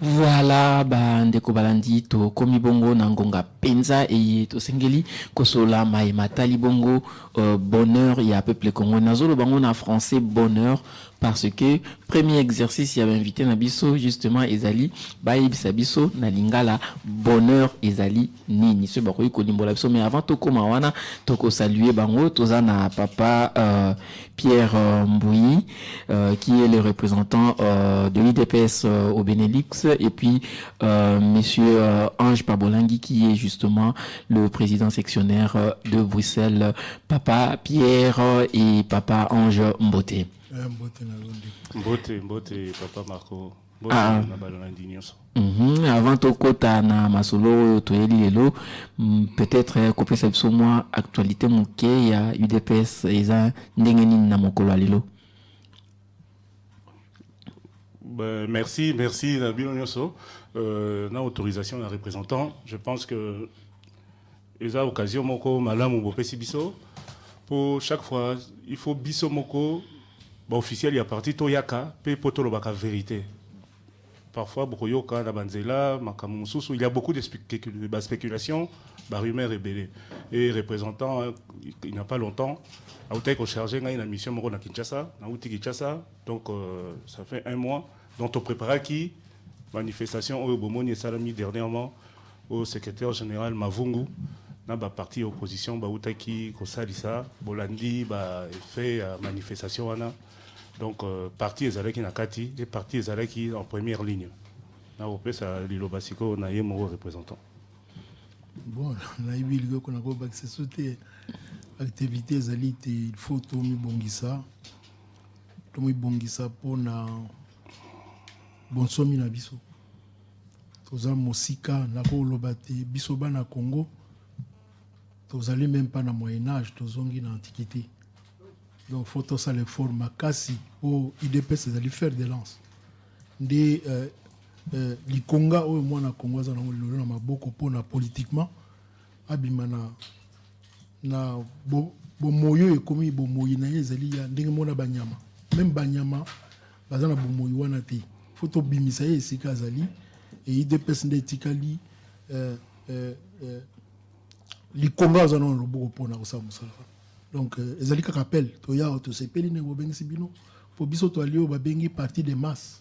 Voilà, ndeko balandi to komi bongo na ngonga penza et to sengeli kosola mai matali bongo bonheur ya peuple congolais nazolo bango na français bonheur parce que premier exercice il y avait invité na biso justement ezali bayebisa biso na lingala bonheur ezali nini ce bakoyi ko limbola biso mais avant to koma wana to ko saluer bango toza na papa Pierre Mbouyi qui est le représentant de l'IDPS au Benelux et puis monsieur Ange Pabolangui qui est justement le président sectionnaire de Bruxelles, papa Pierre et papa Ange Mbote. Mbote, papa Marco. Avant to kota na masolo to yeli lelo peut-être ko pesa biso mwa actualité moke ya UDPS eza ndenge nini na mokolo lelo. Merci Nabilo Nyoso. Na autorisation d'un représentant, je pense que les occasions moko malamu bopesi biso pour chaque fois il faut biso moko officiel ya parti to yaka pe potolo baka vérité. Parfois bokoyoka na banzela makamu mususu il y a beaucoup de spéculations, rumeurs rebelles et représentant il n'y a pas longtemps a été chargé une mission moko na Kinshasa, na outi Kinshasa donc ça fait 1 mois dont on prépare qui manifestation au Bomoni et Salami dernièrement au secrétaire général Mavungu na ba parti opposition ba utaki ko salisa bolandi ba fait manifestation wana donc parti ezalaki na kati et parti ezalaki en première ligne na opesa lilo basiko na yemo représentant bon na ibil ko na ko bakse sauter activité ezalite il faut to mi bongisa pona bonsomi na biso toza mosika na ko lobate biso bana Congo tozali même pas na moyen âge tozongi na antiquité donc faut to ça les formes makasi pour IDPS ezali faire de lance de likonga o mwana Congo za na lolo na maboko pona politiquement abima na bo moyo ekomi bo moyi na ezali ya ndenge mona banyama même banyama bazana bo moyi wana te photo bimisa esika azali et IDPS ndetikali likonga za na loboko pona kosa musala donc ezali ka rappel to ya to sepeli ne bobengisi bino po biso to alio babengi parti de masse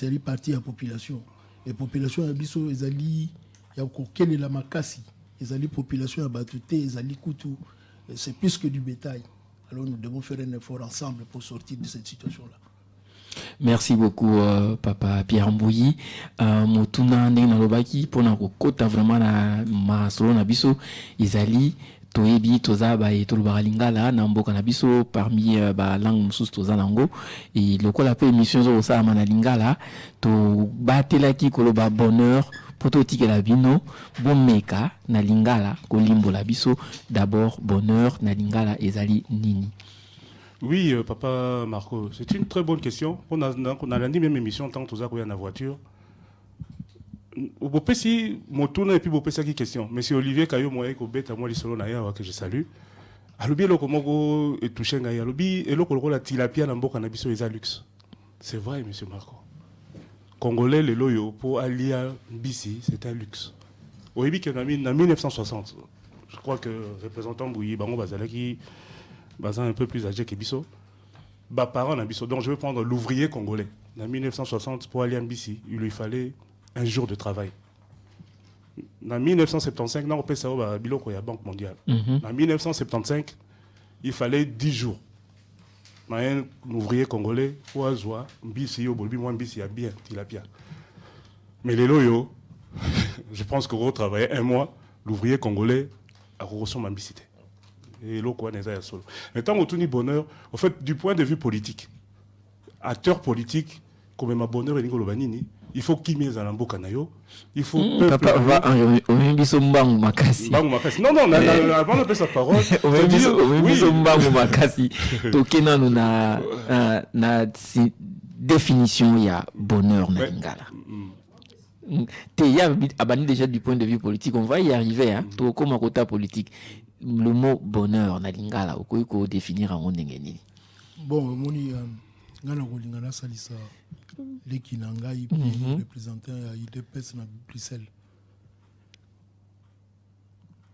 yali parti ya population et population ya biso ezali ya kokele la makasi ezali population ya batute ezali kutu c'est plus que du bétail alors nous devons faire un effort ensemble pour sortir de cette situation là. Merci beaucoup papa Pierre Mbouyi motuna ndenge na lobaki pona kokota vraiment na masolo na biso ezali toyebi toza ba etolobaka lingala na mboka na biso parmi ba langue mususu toza nango et lokola pe émission zo osala na lingala to batelaki koloba bonheur poto tikela bino bomeka na lingala kolimbola biso d'abord bonheur na lingala ezali nini. Oui, papa Marco, c'est une très bonne question. On a lundi même émission tant que tu as dans la voiture. Bopesi motuna et puis bopesa qui question. Monsieur Olivier Kayo moye ko beta moi lisolo na ya que je salue. Alobi loko moko et touché ngai alobi et loko la tilapia na mboka na biso eza luxe. C'est vrai monsieur Marco. Congolais le loyo pour alia bisi, c'est un luxe. Au début que en 1960, je crois que représentant Mbouyi bango bazalaki un peu plus âgé que Bisso, parents na Bisso. Donc je vais prendre l'ouvrier congolais. En 1960, pour aller en Bissi, il lui fallait 1 jour de travail. En 1975, on peut savoir qu'il y a la Banque mondiale. En 1975, il fallait 10 jours. Un ouvrier congolais, pour avoir Bissi, au Bolbi, moi, Bissi, a bien, tilapia. Mais les loyaux, je pense qu'on travaillait 1 mois, l'ouvrier congolais a reçu ma Bissité. Et l'eau quoi n'est pas solo. Mais tant que bonheur, en fait, du point de vue politique, acteur politique, comme ma bonheur et Nicolo Banini, il faut qu'il m'ait à Kanayo, il faut. Papa va en biso mbangu makasi. Mbangu makasi. Non, avant de faire sa parole. Biso mbangu makasi. Tokena no na définition ya bonheur na lingala. Teya abani déjà du point de vue politique, on va y arriver hein. To comme côté politique. Le mot bonheur na lingala okoki ko définir en ndenge nini. Bon moni ngana kolingana salisa leki na ngai représentant ya UDPS na Bruxelles.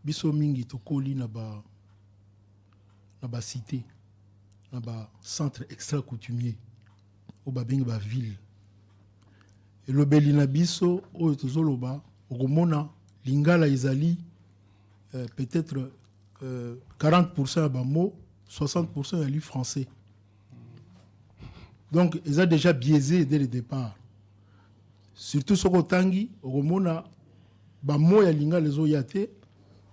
Biso mingi tokoli na ba cité, na ba centre extra coutumier au ba bengi ba ville. Et le belina biso o tozoloba okomona lingala ezali peut-être 40% ya ba mots, 60% ya li français. Donc ils ont déjà biaisé dès le départ. Surtout ce kotangi okomona ba mots ya lingala zo yate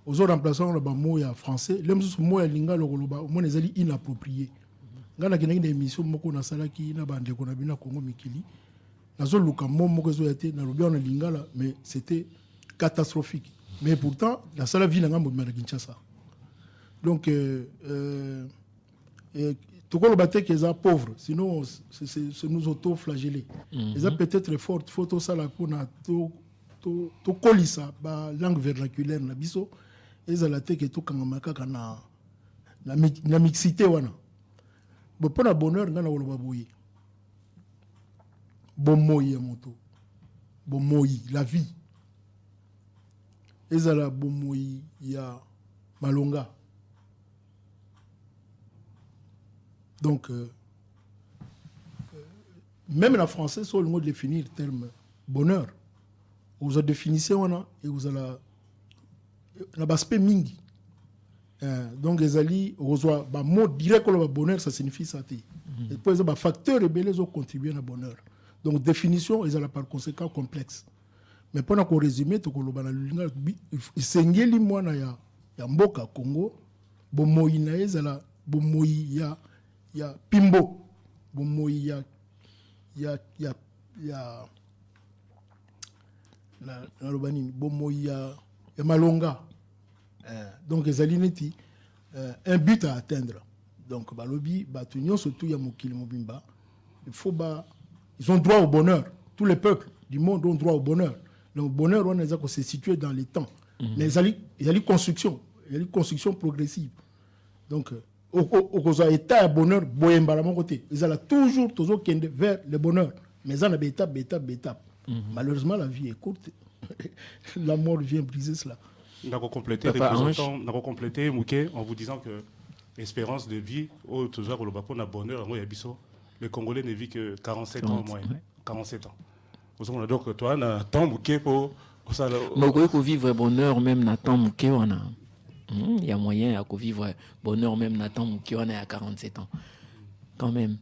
aux remplaçants le ba mots ya français, les mots ya lingala koloba au moins ezali inapproprié. Ngana kina une émission moko na salaki na bande ko na bina Congo mikili. Nazo luka moko zo yate na lobia na lingala mais c'était catastrophique. Mais pourtant la sala ville nga mboma na Kinshasa. Donc tout le monde est qu'ils sont pauvres, sinon c'est nous auto-flageller. Ils ont peut-être fort, photo ça la kuna to kolisa ba langue vernaculaire na biso. Ils ont la tête que tout kangamaka kana na mixité wana. Bon pour la bonheur ngana woloba boye. Bon moyi ya moto. Bon moyi la vie. Ils ont la bon moyi ya malonga. Donc, même en français, sur le mot de définir le terme bonheur, vous avez définissé, et vous avez l'aspect mingi. Donc, les alliés, vous avez un mot direct le bonheur, ça signifie ça. Et puis, les facteurs rebelles ont contribué à bonheur. Donc, définition, ils ont par conséquent complexe. Mais pour nous résumer, il s'engage moi na ya mboka Congo, bon moyi na ezala, bon moyi ya Pimbo, bon moyi ya na Robani, bon moyi ya Malonga. Donc les alinéti un but à atteindre. Donc balobi batunyo surtout ya mokili mobimba. Il faut ils ont droit au bonheur. Tous les peuples du monde ont droit au bonheur. Donc le bonheur on est se situé dans les temps. Mais il y a une construction progressive. Donc au état de bonheur boyemba mon côté ils allaient toujours vers le bonheur mais ça n'a étape. Malheureusement la vie est courte. La mort vient briser cela. Nous avons complété Mouké en vous disant que l'espérance de vie au toujours le Bapon a bonheur les Congolais ne vivent que 47 ans au moins. 47 ans. Donc toi on a tant Mouké pour ça. Mais qu'on vivre bonheur même Nathan Mouké on a. Il y a moyen à vivre bonheur même Nathan Mouké on est à 47 ans. Quand même.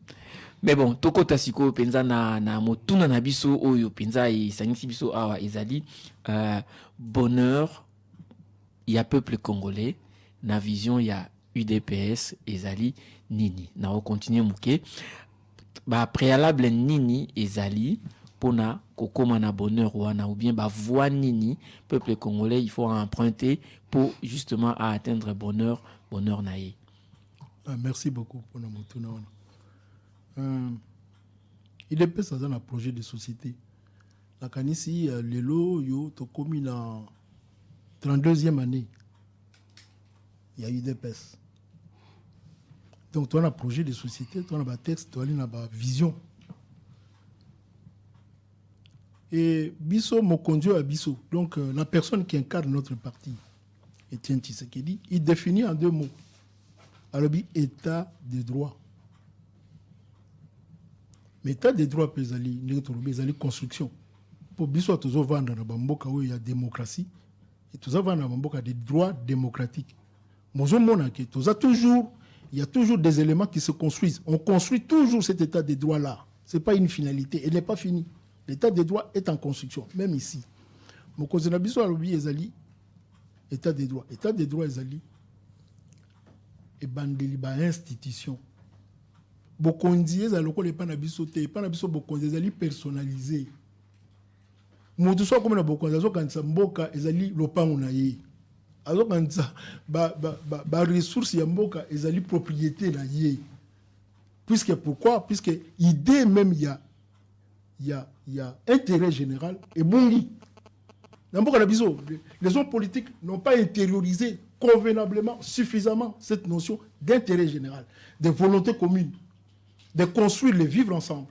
Mais bon, toko tasiko penza na motuna na biso oyo penza et sanisi biso awa ezali bonheur il y a peuple congolais na vision il y a UDPS ezali nini. Na on continue Mouké. Ba préalable nini ezali pona kokoma na bonheur wana ou bien ba voix nini peuple congolais il faut emprunter pour justement à atteindre bonheur naïe. Merci beaucoup pour notre motuna wana. Il est pas ça dans un projet de société. La kanisi lelo yo to komi na 32e année. Il y a eu des PES. Donc tu as un projet de société, tu as un texte, tu as une vision. Et Bisso me conduit à Bisso. Donc la personne qui incarne notre parti, Étienne Tshisekedi, il définit en 2 mots. Alors, état de droit. Mais état de droit, c'est la construction. Pour Bisso, tu as vendre dans Bamboka où il y a démocratie. Et tu as vendre dans Bamboka des droits démocratiques. Il y a toujours des éléments qui se construisent. On construit toujours cet état de droit-là. Ce n'est pas une finalité. Elle n'est pas finie. L'état de droit est en construction, même ici. Mon cousin Abisso a oublié Ezali, état de droit. État de droit Ezali, et bandeli ba institution. Bokondi Ezali, le panabiso te, panabiso bokondi Ezali personnalisé. Moutou soit comme la bokondi, azo kanisa mboka Ezali lopango na ye. Azo kanisa ba ressources ya mboka Ezali propriété na ye. Puisque pourquoi? Puisque idée même il y a intérêt général et bongi. Les hommes politiques n'ont pas intériorisé convenablement, suffisamment cette notion d'intérêt général, de volonté commune. de construire le vivre ensemble.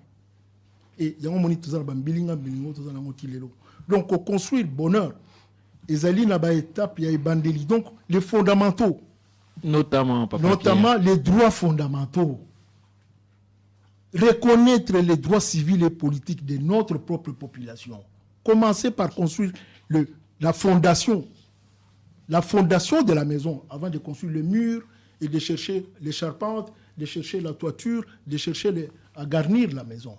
Et il y a un moniteur dans bilinga bilingo tout dans motilelo. Donc construire bonheur. Ezali na ba étape ya ebandeli. Donc les fondamentaux, Notamment, Papa notamment les droits fondamentaux. Reconnaître les droits civils et politiques de notre propre population. Commencer par construire la fondation de la maison avant de construire le mur et de chercher les charpentes, de chercher la toiture, de chercher à garnir la maison.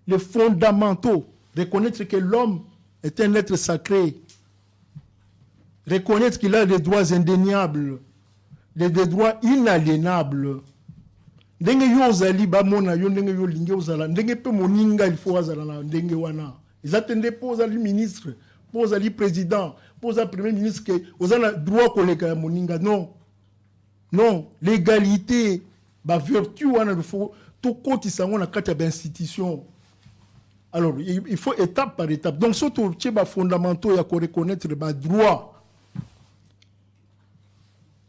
Les fondamentaux, reconnaître que l'homme est un être sacré, reconnaître qu'il a des droits indéniables, des droits inaliénables. Ndenge yo ozali ba mona yo ndenge yo linge ozala ndenge pe moninga il faut azala na ndenge wana. Ils attendaient pour ozali ministre, pour ozali président, pour ozali premier ministre que ozala droit koleka moninga. Non. Non, l'égalité, ba vertu wana il faut tout côté ça on a quatre institutions. Alors il faut étape par étape. Donc surtout les fondamentaux il y a qu'on reconnaître les droits.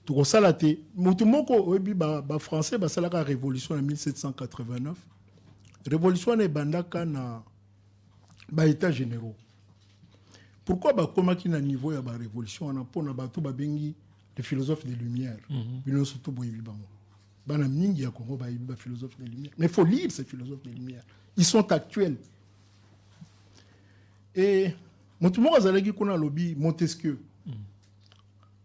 Tout ça là té mutumoko obi ba français ba sala ka révolution en 1789. Révolution ne bandaka na ba états généraux. Pourquoi ba komaki na niveau ya ba révolution na pona ba to ba bengi les philosophes des lumières. Bino surtout boyebi bango. Bana mingi ya Congo ba philosophes des lumières. Mais il faut lire ces philosophes des lumières. Ils sont actuels. Et mutumoko azalaki kuna lobby Montesquieu.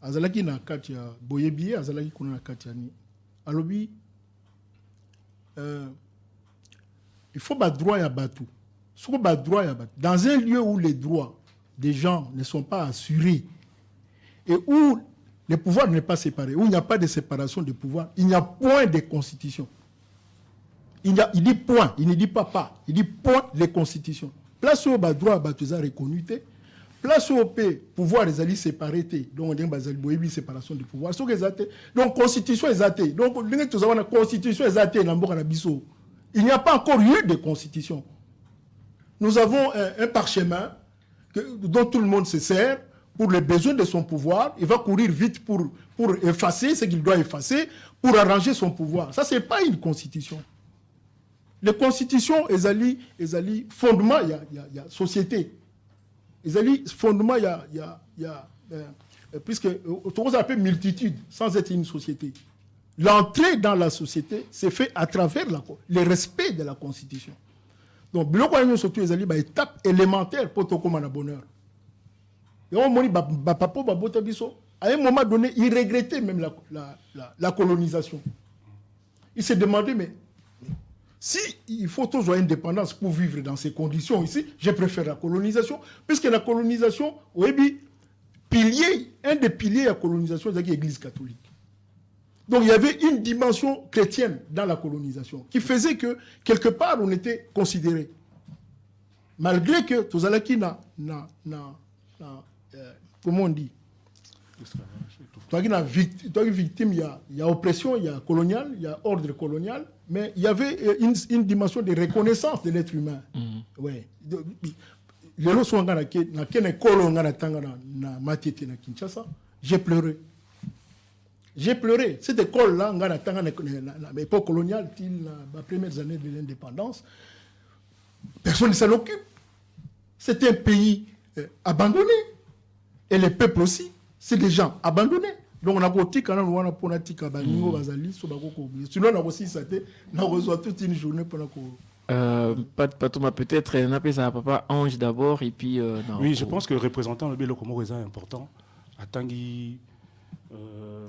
Azalaki na kati ya boyebi azalaki kuna na kati ya ni alobi il faut ba droit ya batu. Soko ba droit ya batu. Dans un lieu où les droits des gens ne sont pas assurés et où le pouvoir n'est pas séparé, où il n'y a pas de séparation de pouvoir, il n'y a point de constitution. Il dit point, il ne dit pas, il dit point de constitution. Place où ba droit batu za reconnu té. Place au pouvoir les alliés séparés, donc on dit que séparation du pouvoir. Donc constitution est athée. Donc la constitution est athée. Il n'y a pas encore eu de constitution. Nous avons un parchemin dont tout le monde se sert pour les besoins de son pouvoir. Il va courir vite pour effacer ce qu'il doit effacer, pour arranger son pouvoir. Ça, ce n'est pas une constitution. Les constitutions, elles allient fondement, il y a société. Ils allaient fondement, il y a puisque on appelle multitude sans être une société. L'entrée dans la société s'est fait à travers le respect de la Constitution. Donc, surtout, ils allaient étape élémentaire pour tout comme un bonheur. Et on m'a dit, à un moment donné, il regrettait même la colonisation. Il s'est demandé, mais si il faut toujours indépendance pour vivre dans ces conditions ici, je préfère la colonisation, puisque la colonisation, un des piliers de la colonisation, c'est l'Église catholique. Donc il y avait une dimension chrétienne dans la colonisation, qui faisait que, quelque part, on était considéré. Malgré que, comment on dit, toi qui es victime, il y a oppression, il y a colonial, il y a ordre colonial, mais il y avait une dimension de reconnaissance de l'être humain. Ouais. Les lois sont dans Kinshasa. J'ai pleuré. J'ai pleuré. Cette école-là, dans l'époque coloniale, les premières années de l'indépendance, personne ne s'en occupe. C'est un pays abandonné. Et les peuples aussi. C'est des gens abandonnés. Donc on a goûté quand on a pour natika baningo bazali so bakoko. Sinon on a aussi ça on reçoit toute une journée pour pas Thomas peut-être n'appelle ça papa Ange d'abord et puis non, oui, je pense que représentant le Bélo Comore est important. Atangi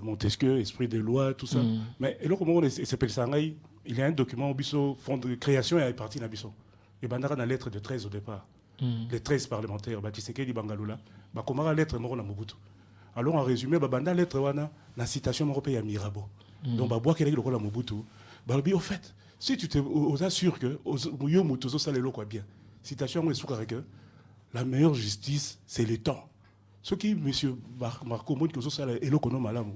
Montesquieu, esprit de loi, tout ça. Mais le Comore s'appelle Sangai, il y a un document au biso fond de création et parti na biso. Et bandara na lettre de 13 au départ. Les 13 parlementaires Batiseke di Bangalula, ba komara lettre moko na Mobutu. Alors en résumé, banda lettre wana la citation européenne à Mirabeau. Donc ba bois keleki lokola Mobutu, ba lobi au fait, si tu te assures que yo mutozo ça les loko bien. Citation est soukare que la meilleure justice c'est le temps. Ce qui monsieur Marco Moud que ça les loko no malamu.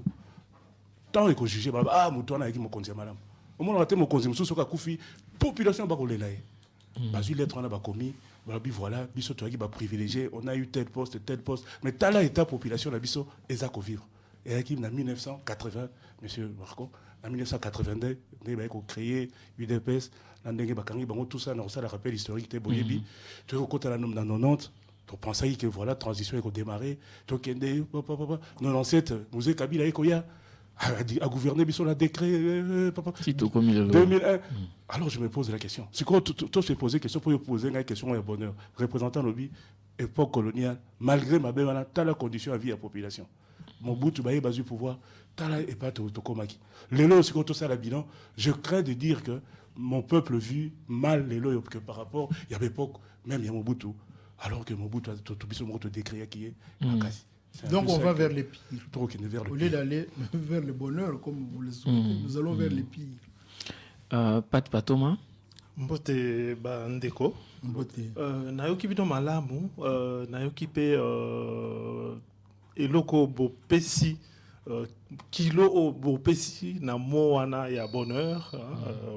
Tant que juger ah muto na ki mo konzi malamu. Au moins on a té mo konzi muso soka kufi population ba kolela. Ba zu lettre na ba commis voilà, biso toaki ba privilégié, on a eu tel poste, mais tala état population la biso ezako vivre. Et qui en 1980, monsieur Marco, en 1982, il a créé UDPS, tout ça, on a rappel historique, tu boyebi, tu as côté la nom dans 90, tu pensais que voilà, transition est démarré, tu as 97, Musée Kabila Ekoya a gouverné sur la décret 2001. Alors je me pose la question. C'est quoi, toi je pose la question pour poser une question au bonheur. Représentant lobby, époque coloniale, malgré ma belle, tu as la condition à vie à la population. Mon bout, tu vas basé pouvoir, tu as la et pas tout comaki. Les lois, c'est quand ça la bilan, je crains de dire que mon peuple vit mal les lois que par rapport, il y avait l'époque, même il y a mon bout tout, alors que mon bout, tu as tout décrit qui est. Donc on va vers les pires. Au lieu d'aller vers le bonheur, comme vous le souhaitez, nous allons vers les pires. Pat Patoma Mbote Bandeko. Nayoki bino malamu, nayoki pe eloko bopesi kilo o bopesi na moana ya bonheur,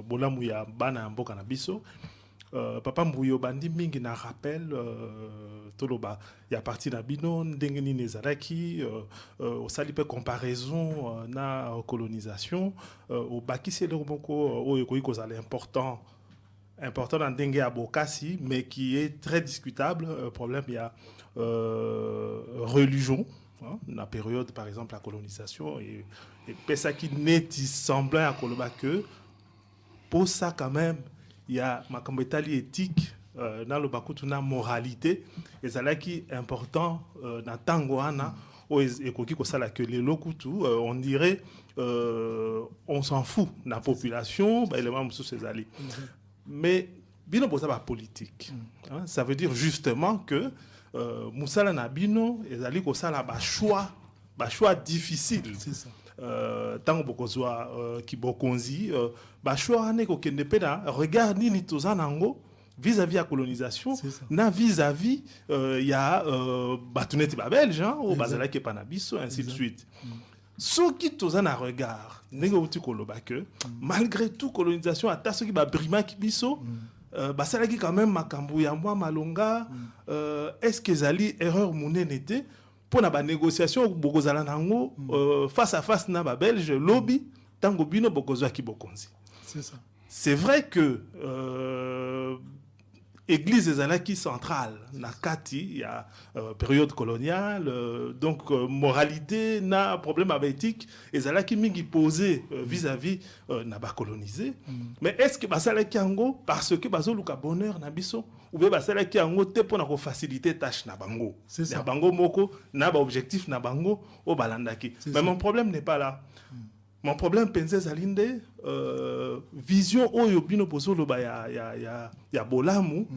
bolamu ya bana mboka na biso. Papa Mbuyo bandi mingi na rappel toloba ya parti na bino ndenge nini ezalaki osali pe comparaison na colonisation obakisi eloko moko oyo ekoki kozala important dans ndenge ya bokasi mais qui est très discutable problème ya religion la période par exemple la colonisation et pesa qui neti semblant à koloba que pour ça quand même il y a makambo etali éthique na lo bakutu na moralité ezalaki important na tango wana ekoki kosala que les lokutu on dirait on s'en fout na population ba élément mosusu ezali mais bino boza ba politique ça veut dire justement que musala na bino ezali kosala ba choix difficile. C'est ça. Tango bokozwa kibokonzi ba choix ane ko kende pe na regard nini tozanango vis-à-vis la colonisation na vis-à-vis ya batuneti ba belge ou bazala ke panabiso ainsi de suite. Ce qui tozana regard ndenge uti koloba que malgré tout colonisation ata ce qui ba brima ki biso basalaki quand même makambo ya mwa malonga est-ce que zali erreur monene était pour la négociation bokozala nango face à face na ba belge lobby tango bino bokozwa ki bokonzi. C'est ça. C'est vrai que église ezalaki centrale na kati il y a période coloniale donc moralité na problème éthique ezalaki mingi posé vis-à-vis na ba colonisé mais est-ce que basalaki yango parce que bazoluka bonheur na biso ou bien basalaki yango te pona ko faciliter tâche na bango na bango moko na ba objectif na bango o balandaki mais mon problème n'est pas là. Mon problème pense zalinde vision oyo bino bozolo ba ya bolamu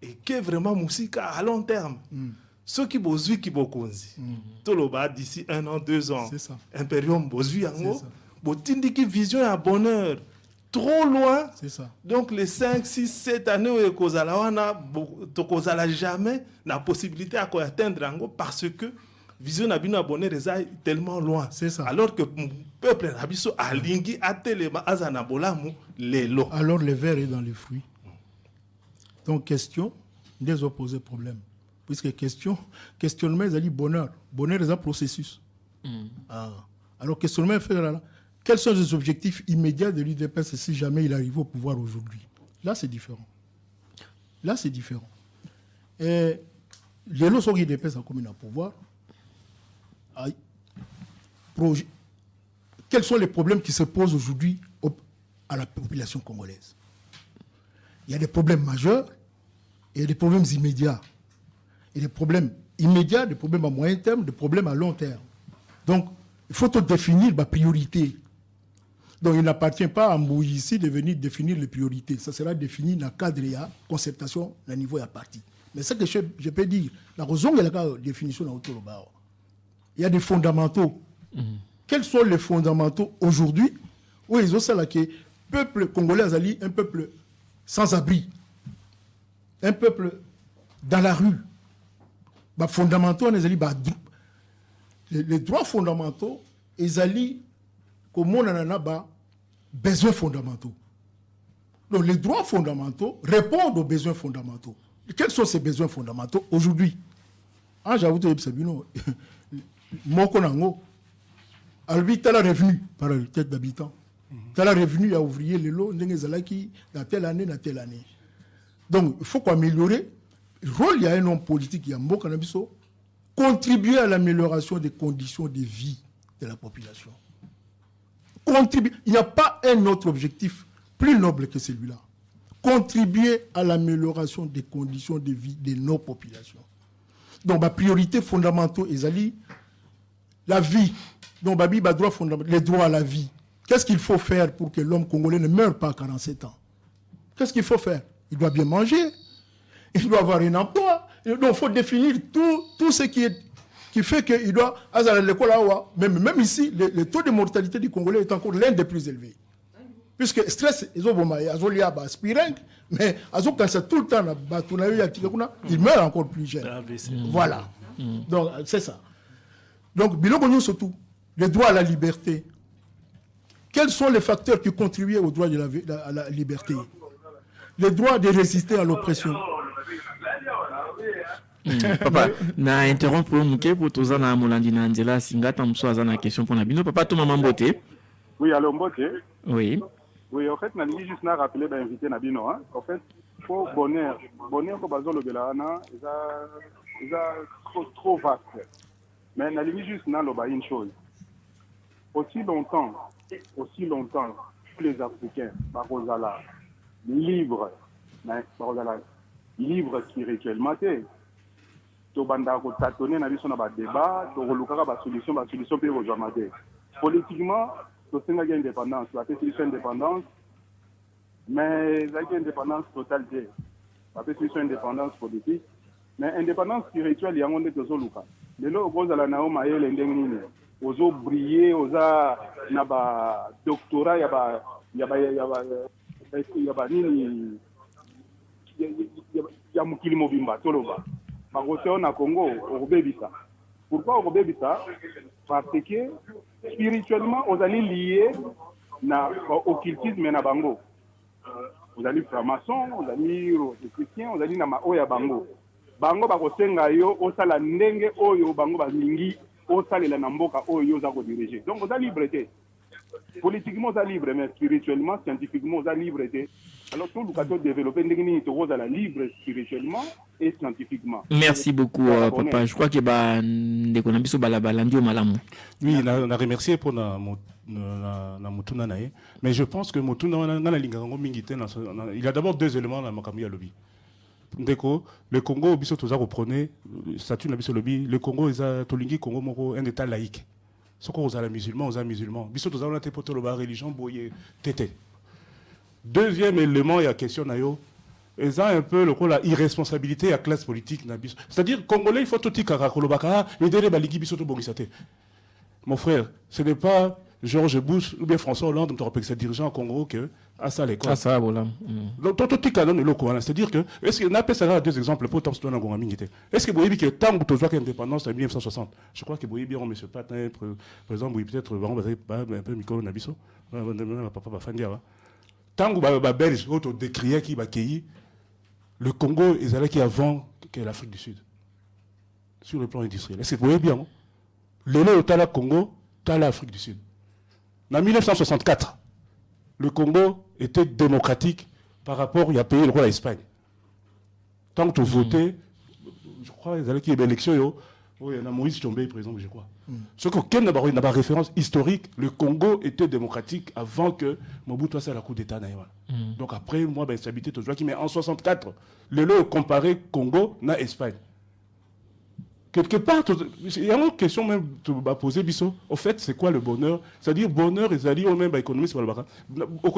et que vraiment musika à long terme ceux qui bozui qui bokonzi toloba d'ici 1 an 2 ans imperium bozui yango botindi ki vision ya bonheur trop loin. C'est ça. Donc les 5 6 7 années où kozala wana to kozala jamais la possibilité à ko atteindre yango parce que vision na bino bonheur est tellement loin. C'est ça. Alors que le peuple na biso alingi atelema azana bolamu lelo. Alors le verre est dans les fruits. Donc question des opposés problème. Puisque questionnement ils dit bonheur est un processus. Alors questionnement fait là. Quels sont les objectifs immédiats de l'UDPS si jamais il arrive au pouvoir aujourd'hui? Là c'est différent. Et les lois sont l'UDPS a commis au pouvoir. Quels sont les problèmes qui se posent aujourd'hui à la population congolaise? Il y a des problèmes majeurs et des problèmes immédiats. Il y a des problèmes immédiats, des problèmes à moyen terme, des problèmes à long terme. Donc, il faut définir ma priorité. Donc, il n'appartient pas à Mbouy ici de venir définir les priorités. Ça sera défini dans le cadre de la concertation, au niveau de la partie. Mais ce que je peux dire, la raison de la définition dans le bas. Il y a des fondamentaux. Quels sont les fondamentaux aujourd'hui où ils ont ça là que le peuple congolais est un peuple sans abri, un peuple dans la rue. Les fondamentaux, les droits fondamentaux, ils allaient comme on en a besoins fondamentaux. Donc les droits fondamentaux répondent aux besoins fondamentaux. Quels sont ces besoins fondamentaux aujourd'hui? J'avoue que Moko nango Alors, tu as la revenu par tête d'habitant. Tu as la revenu à ouvrier les lots, dans telle année, dans telle année. Donc, il faut améliorer. Le rôle, il y a un homme politique, il y a un Cannabiso, contribuer à l'amélioration des conditions de vie de la population. Contribuer. Il n'y a pas un autre objectif plus noble que celui-là. Contribuer à l'amélioration des conditions de vie de nos populations. Donc, ma priorité fondamentale est la vie. Donc, les droits à la vie. Qu'est-ce qu'il faut faire pour que l'homme congolais ne meure pas à 47 ans? Qu'est-ce qu'il faut faire? Il doit bien manger. Il doit avoir un emploi. Donc, il faut définir tout ce qui fait qu'il doit... Même ici, le taux de mortalité du Congolais est encore l'un des plus élevés. Puisque le stress, mais quand c'est tout le temps, il meurt encore plus jeune. Voilà. Donc, c'est ça. Donc, Bilogogno surtout, le droit à la liberté. Quels sont les facteurs qui contribuent au droit à la liberté? Le droit de résister à l'oppression. Papa, na interrompre muke pour tous na molandi na nzela singata msoaza na question pour Nabino. Papa, tout maman Mbote. Oui, alors Mbote. Oui. Oui, en fait, je vais juste rappeler l'invité Nabino. Hein. En fait, pour bonheur pour bazo le belana, ils a trop vaste. Mais je vais juste une chose. Aussi longtemps, tous les Africains, Barozala, libres spirituellement, Tobanda ko tâtonner na biso na ba débat, to relukaka ba solution pe rejoindre. Politiquement, to senga indépendance, la solution indépendance, mais la indépendance totale la solution indépendance politique, mais indépendance spirituelle il y a un de zoluka. Lelo okoza la nao mayele ndengini, ozo briller, oza na ba doctorat ya ba nini ya mukili mobimba toloba. Na Congo, au Bébissa. Pourquoi au Bébissa? Parce que spirituellement, on est lié au occultisme et à Bango. On est franc-maçon, on est chrétien, on est na Oya Bango. Bango bakosenga yo osala ndenge oyo Bango balingi osalela na mboka oyo za ko diriger. Donc on a liberté. Politiquement on est libre, mais spirituellement, scientifiquement on est liberté. Alors tout le cas développer la libre spirituellement et scientifiquement. Merci beaucoup papa. Je crois que oui, on a remercié pour na mutuna nae, mais je pense que mutuna na lingango mingite il y a d'abord deux éléments dans makambi ya lobby. Ndeko, le Congo biso toza reprenez statut na biso lobby, le Congo est tolingi Congo moko un état laïque. Soko ozala musulman, ozala musulman. Biso toza na te poto loba religion boye tete. Deuxième élément, il y a question nayo, et ça un peu le coup la irresponsabilité à la classe politique. C'est-à-dire Congolais, il faut tout dire karakolobaka, mais derrière baligi biso to bogisate. Mon frère, ce n'est pas Georges Bush ou bien François Hollande, qui est dirigeant au Congo que à ça l'école. À ça voilà. Donc tout dit canon le courant, c'est-à-dire que est-ce que n'a pas ça deux exemples pour temps dans Congo mingi. Est-ce que vous voyez que tant que tu vois l'indépendance en 1960, je crois que vous voyez bien monsieur Patin par exemple, oui peut-être un peu micro nabiso, papa va fandia. Tant que les Belges ont décrié qui va accueillir, le Congo est allé qui avant que l'Afrique du Sud. Sur le plan industriel. Est-ce que vous voyez bien? Le Congo, tu as l'Afrique du Sud. En 1964, le Congo était démocratique par rapport à pays le roi l'Espagne. Tant que tu votais, je crois qu'ils allaient qu'il y ait une élection, il y a Moïse Tchombe, par exemple, je crois. Ce qu'on n'a pas référence historique, le Congo était démocratique avant que Mobutu fasse la coup d'État. Donc après, moi, ben, stabilité, tu vois, mais en 64, le comparé Congo na Espagne. Quelque part, il y a une question même à poser, Bisso. Au fait, c'est quoi le bonheur? C'est-à-dire, bonheur, c'est-à-dire, même économiste, au cas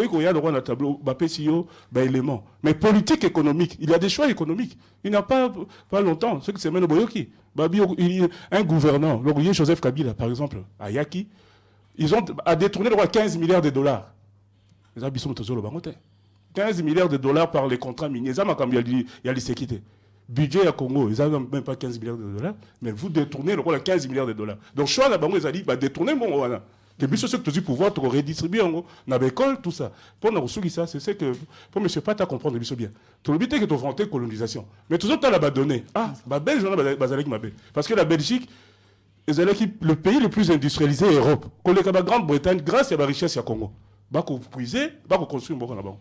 où il y a le roi dans le tableau, élément. Mais politique économique, il y a des choix économiques. Il n'y a pas longtemps, ce que c'est même Boyoki. Un gouvernant, le Joseph Kabila, par exemple, à Yaki, ils ont détourné le roi 15 milliards de dollars. Les habitants sont le bangote. 15 milliards de dollars par les contrats miniers. Il y a les sécurités. Budget à Congo, ils n'ont même pas 15 milliards de dollars, mais vous détournez le rôle à 15 milliards de dollars. Donc, choix là-bas, ils ont dit, détournez mon rôle. Que bien sûr, ce que tu pouvoir te redistribuer en gros, dans l'école, tout ça. Pour nous ça, c'est que, pour M. Pata comprendre bien. Tu l'objet que tu vantais colonisation. Mais tout ça, tu as là-bas donné. Ah, Belgique, parce que la Belgique, le pays le plus industrialisé est l'Europe. Quand la Grande-Bretagne, grâce à la richesse du Congo, va puiser, va construire un là-bas.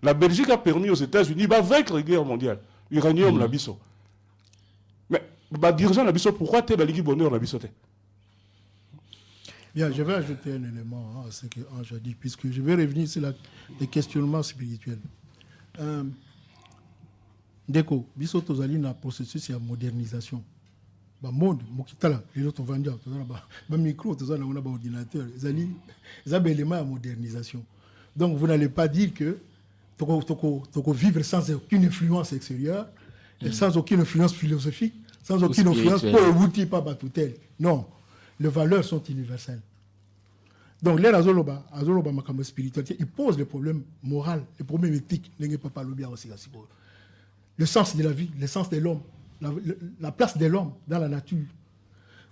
La Belgique a permis aux États-Unis de vaincre la guerre mondiale. Uranium, la biso. Mais, dirigeant la biso, pourquoi tu es la Ligue bonheur la biso? Bien, je vais ajouter un élément à ce que Ange a dit, puisque je vais revenir sur les questionnements spirituels. Deko, biso tozali na processus de modernisation. Ba monde, mokitala, les autres vendeurs, ba micro, tozali na ba ordinateur, ezali élément de modernisation. Donc vous n'allez pas dire que toko vivre sans aucune influence extérieure, sans aucune influence philosophique, sans aucune influence pour outil pas batoutel. Non, les valeurs sont universelles. Donc là, Azoloba makamo spiritualité, il pose les problèmes moraux, les problèmes éthiques, le sens de la vie, le sens de l'homme, la place de l'homme dans la nature.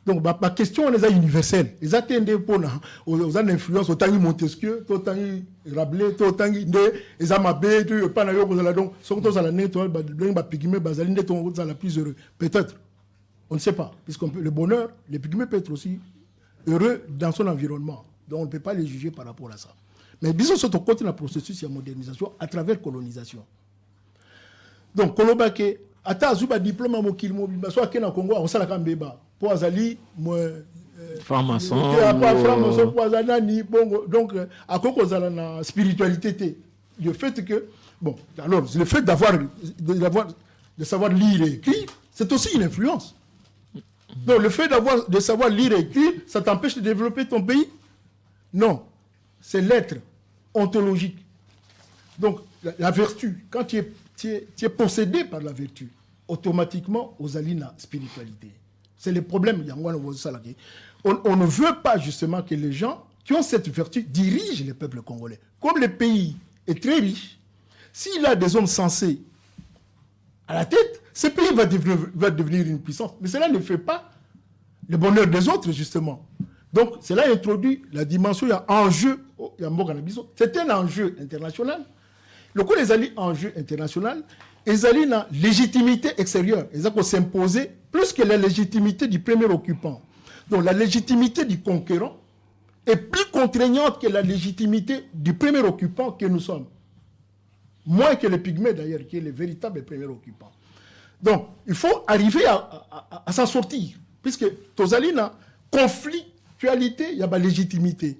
Donc, ma question est universelle. Ils attendent pour aux influences, autant de Montesquieu, autant de Rabelais, autant de Zamabé, pas na yo donc, sont tous à la net, pygmée, basaline, la plus heureux. Peut-être. On ne sait pas. Puisque le bonheur, les pygmées peuvent être aussi heureux dans son environnement. Donc, on ne peut pas les juger par rapport à ça. Mais bisous sur ton côté, le processus de modernisation à travers colonisation. Donc, Kolobake, ata zuba diplôme mo kilmo bi so akena Congo on sala kambeba po azali mo franc-maçon franc-maçon po azana ni bongo donc akoko zala na spiritualité le fait que bon alors le fait de savoir lire et écrire c'est aussi une influence. Donc le fait de savoir lire et écrire ça t'empêche de développer ton pays? Non, c'est l'être ontologique. Donc la vertu, quand tu es possédé par la vertu, automatiquement, aux alina spiritualité. C'est le problème. On ne veut pas justement que les gens qui ont cette vertu dirigent le peuple congolais. Comme le pays est très riche, s'il a des hommes sensés à la tête, ce pays va devenir une puissance. Mais cela ne fait pas le bonheur des autres, justement. Donc, cela introduit la dimension, il y a enjeu, c'est un enjeu international. Le coup des alliés enjeu international, ils allaient dans légitimité extérieure. Ils ont s'imposer plus que la légitimité du premier occupant. Donc la légitimité du conquérant est plus contraignante que la légitimité du premier occupant que nous sommes. Moins que les pygmées d'ailleurs, qui est le véritable premier occupant. Donc il faut arriver à s'en sortir. Puisque Tozalina, conflictualité, il y a la légitimité.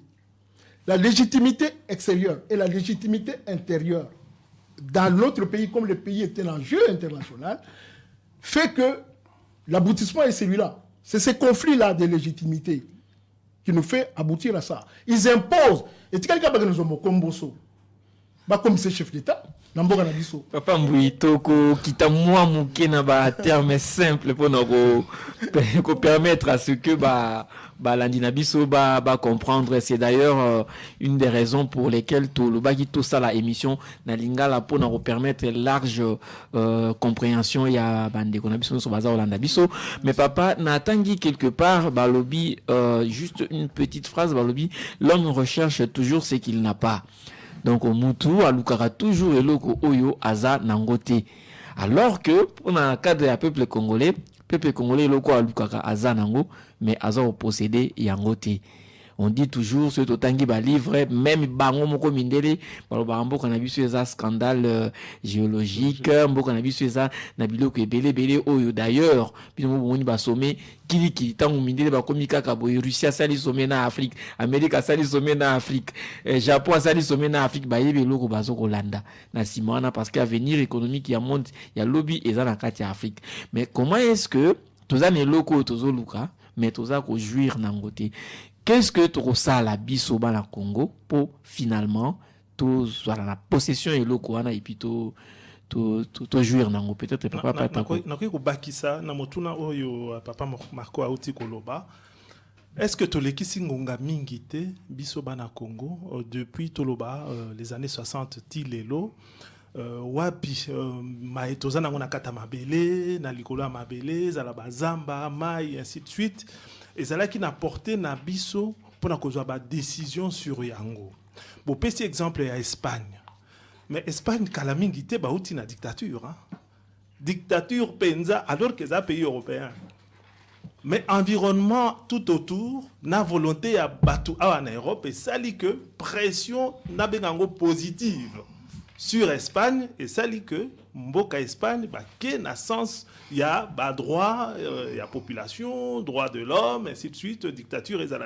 La légitimité extérieure et la légitimité intérieure. Dans notre pays, comme le pays est un enjeu international, fait que l'aboutissement est celui-là. C'est ce conflit-là de légitimité qui nous fait aboutir à ça. Ils imposent. Et tu quelqu'un qui nous a comme Bosso, comme ce chef d'État, Papa Mbouitoko, qui t'a moi mouké na ba terme simple pour nous permettre à ce que l'Andinabiso comprendre. C'est d'ailleurs une des raisons pour lesquelles tout ça la émission na lingala pour nous permettre large compréhension ya bande konabiso so baza Olandabiso. Mais papa n'attendit quelque part balobi juste une petite phrase balobi, l'homme recherche toujours ce qu'il n'a pas. Donc, Moutou, Alukara toujours eloko oyo aza nangote. Alors que, pour le cadre du peuple congolais, eloko Alukara aza nango, mais aza possédé yangote. On dit toujours, ce totangi ba livre, même bango moko mindele, balobambo kanabisu eza scandale géologique, mbo kanabisu eza nabiloko ebele oyo d'ailleurs, bino moni ba sommet kili tango mindele ba komika ka boy Russie sali sommet na Afrique, Amérique sali sommet na Afrique, Japon sali sommet na Afrique, ba yebe loko bazo kolanda na simana parce que avenir économique ya monde ya lobby eza na kati ya Afrique. Mais comment est-ce que tozane loko tozoluka, mais toza ko jouir nangote? Qu'est-ce que tu ressens à la bisoba na Congo pour finalement la possession et le Kouana et puis tout jouir nango peut-être papa pas na ko bakisa na motuna oyo papa Marco Auti Koloba. Est-ce que tolekisi ngonga mingi te bisoba na Congo depuis Toloba les années 60 tilelo wapi maetoza nango na kata mabele na likolo mabele zala bazamba mai ainsi de suite. Et c'est là qui n'a porté na biso pour na kozwa ba décision sur yango. Bon petit exemple à Espagne. Mais Espagne kala mingi te ba uti na dictature hein. Dictature penza alors que ça pays européen. mais environnement tout autour, na volonté à Batou en Europe, et ça dit que pression n'a pas positive sur Espagne, et ça dit que Mboka Espagne, bah, qu'il y a sens, il y a bah, droit, il y a population, droit de l'homme, ainsi de suite, dictature, et ça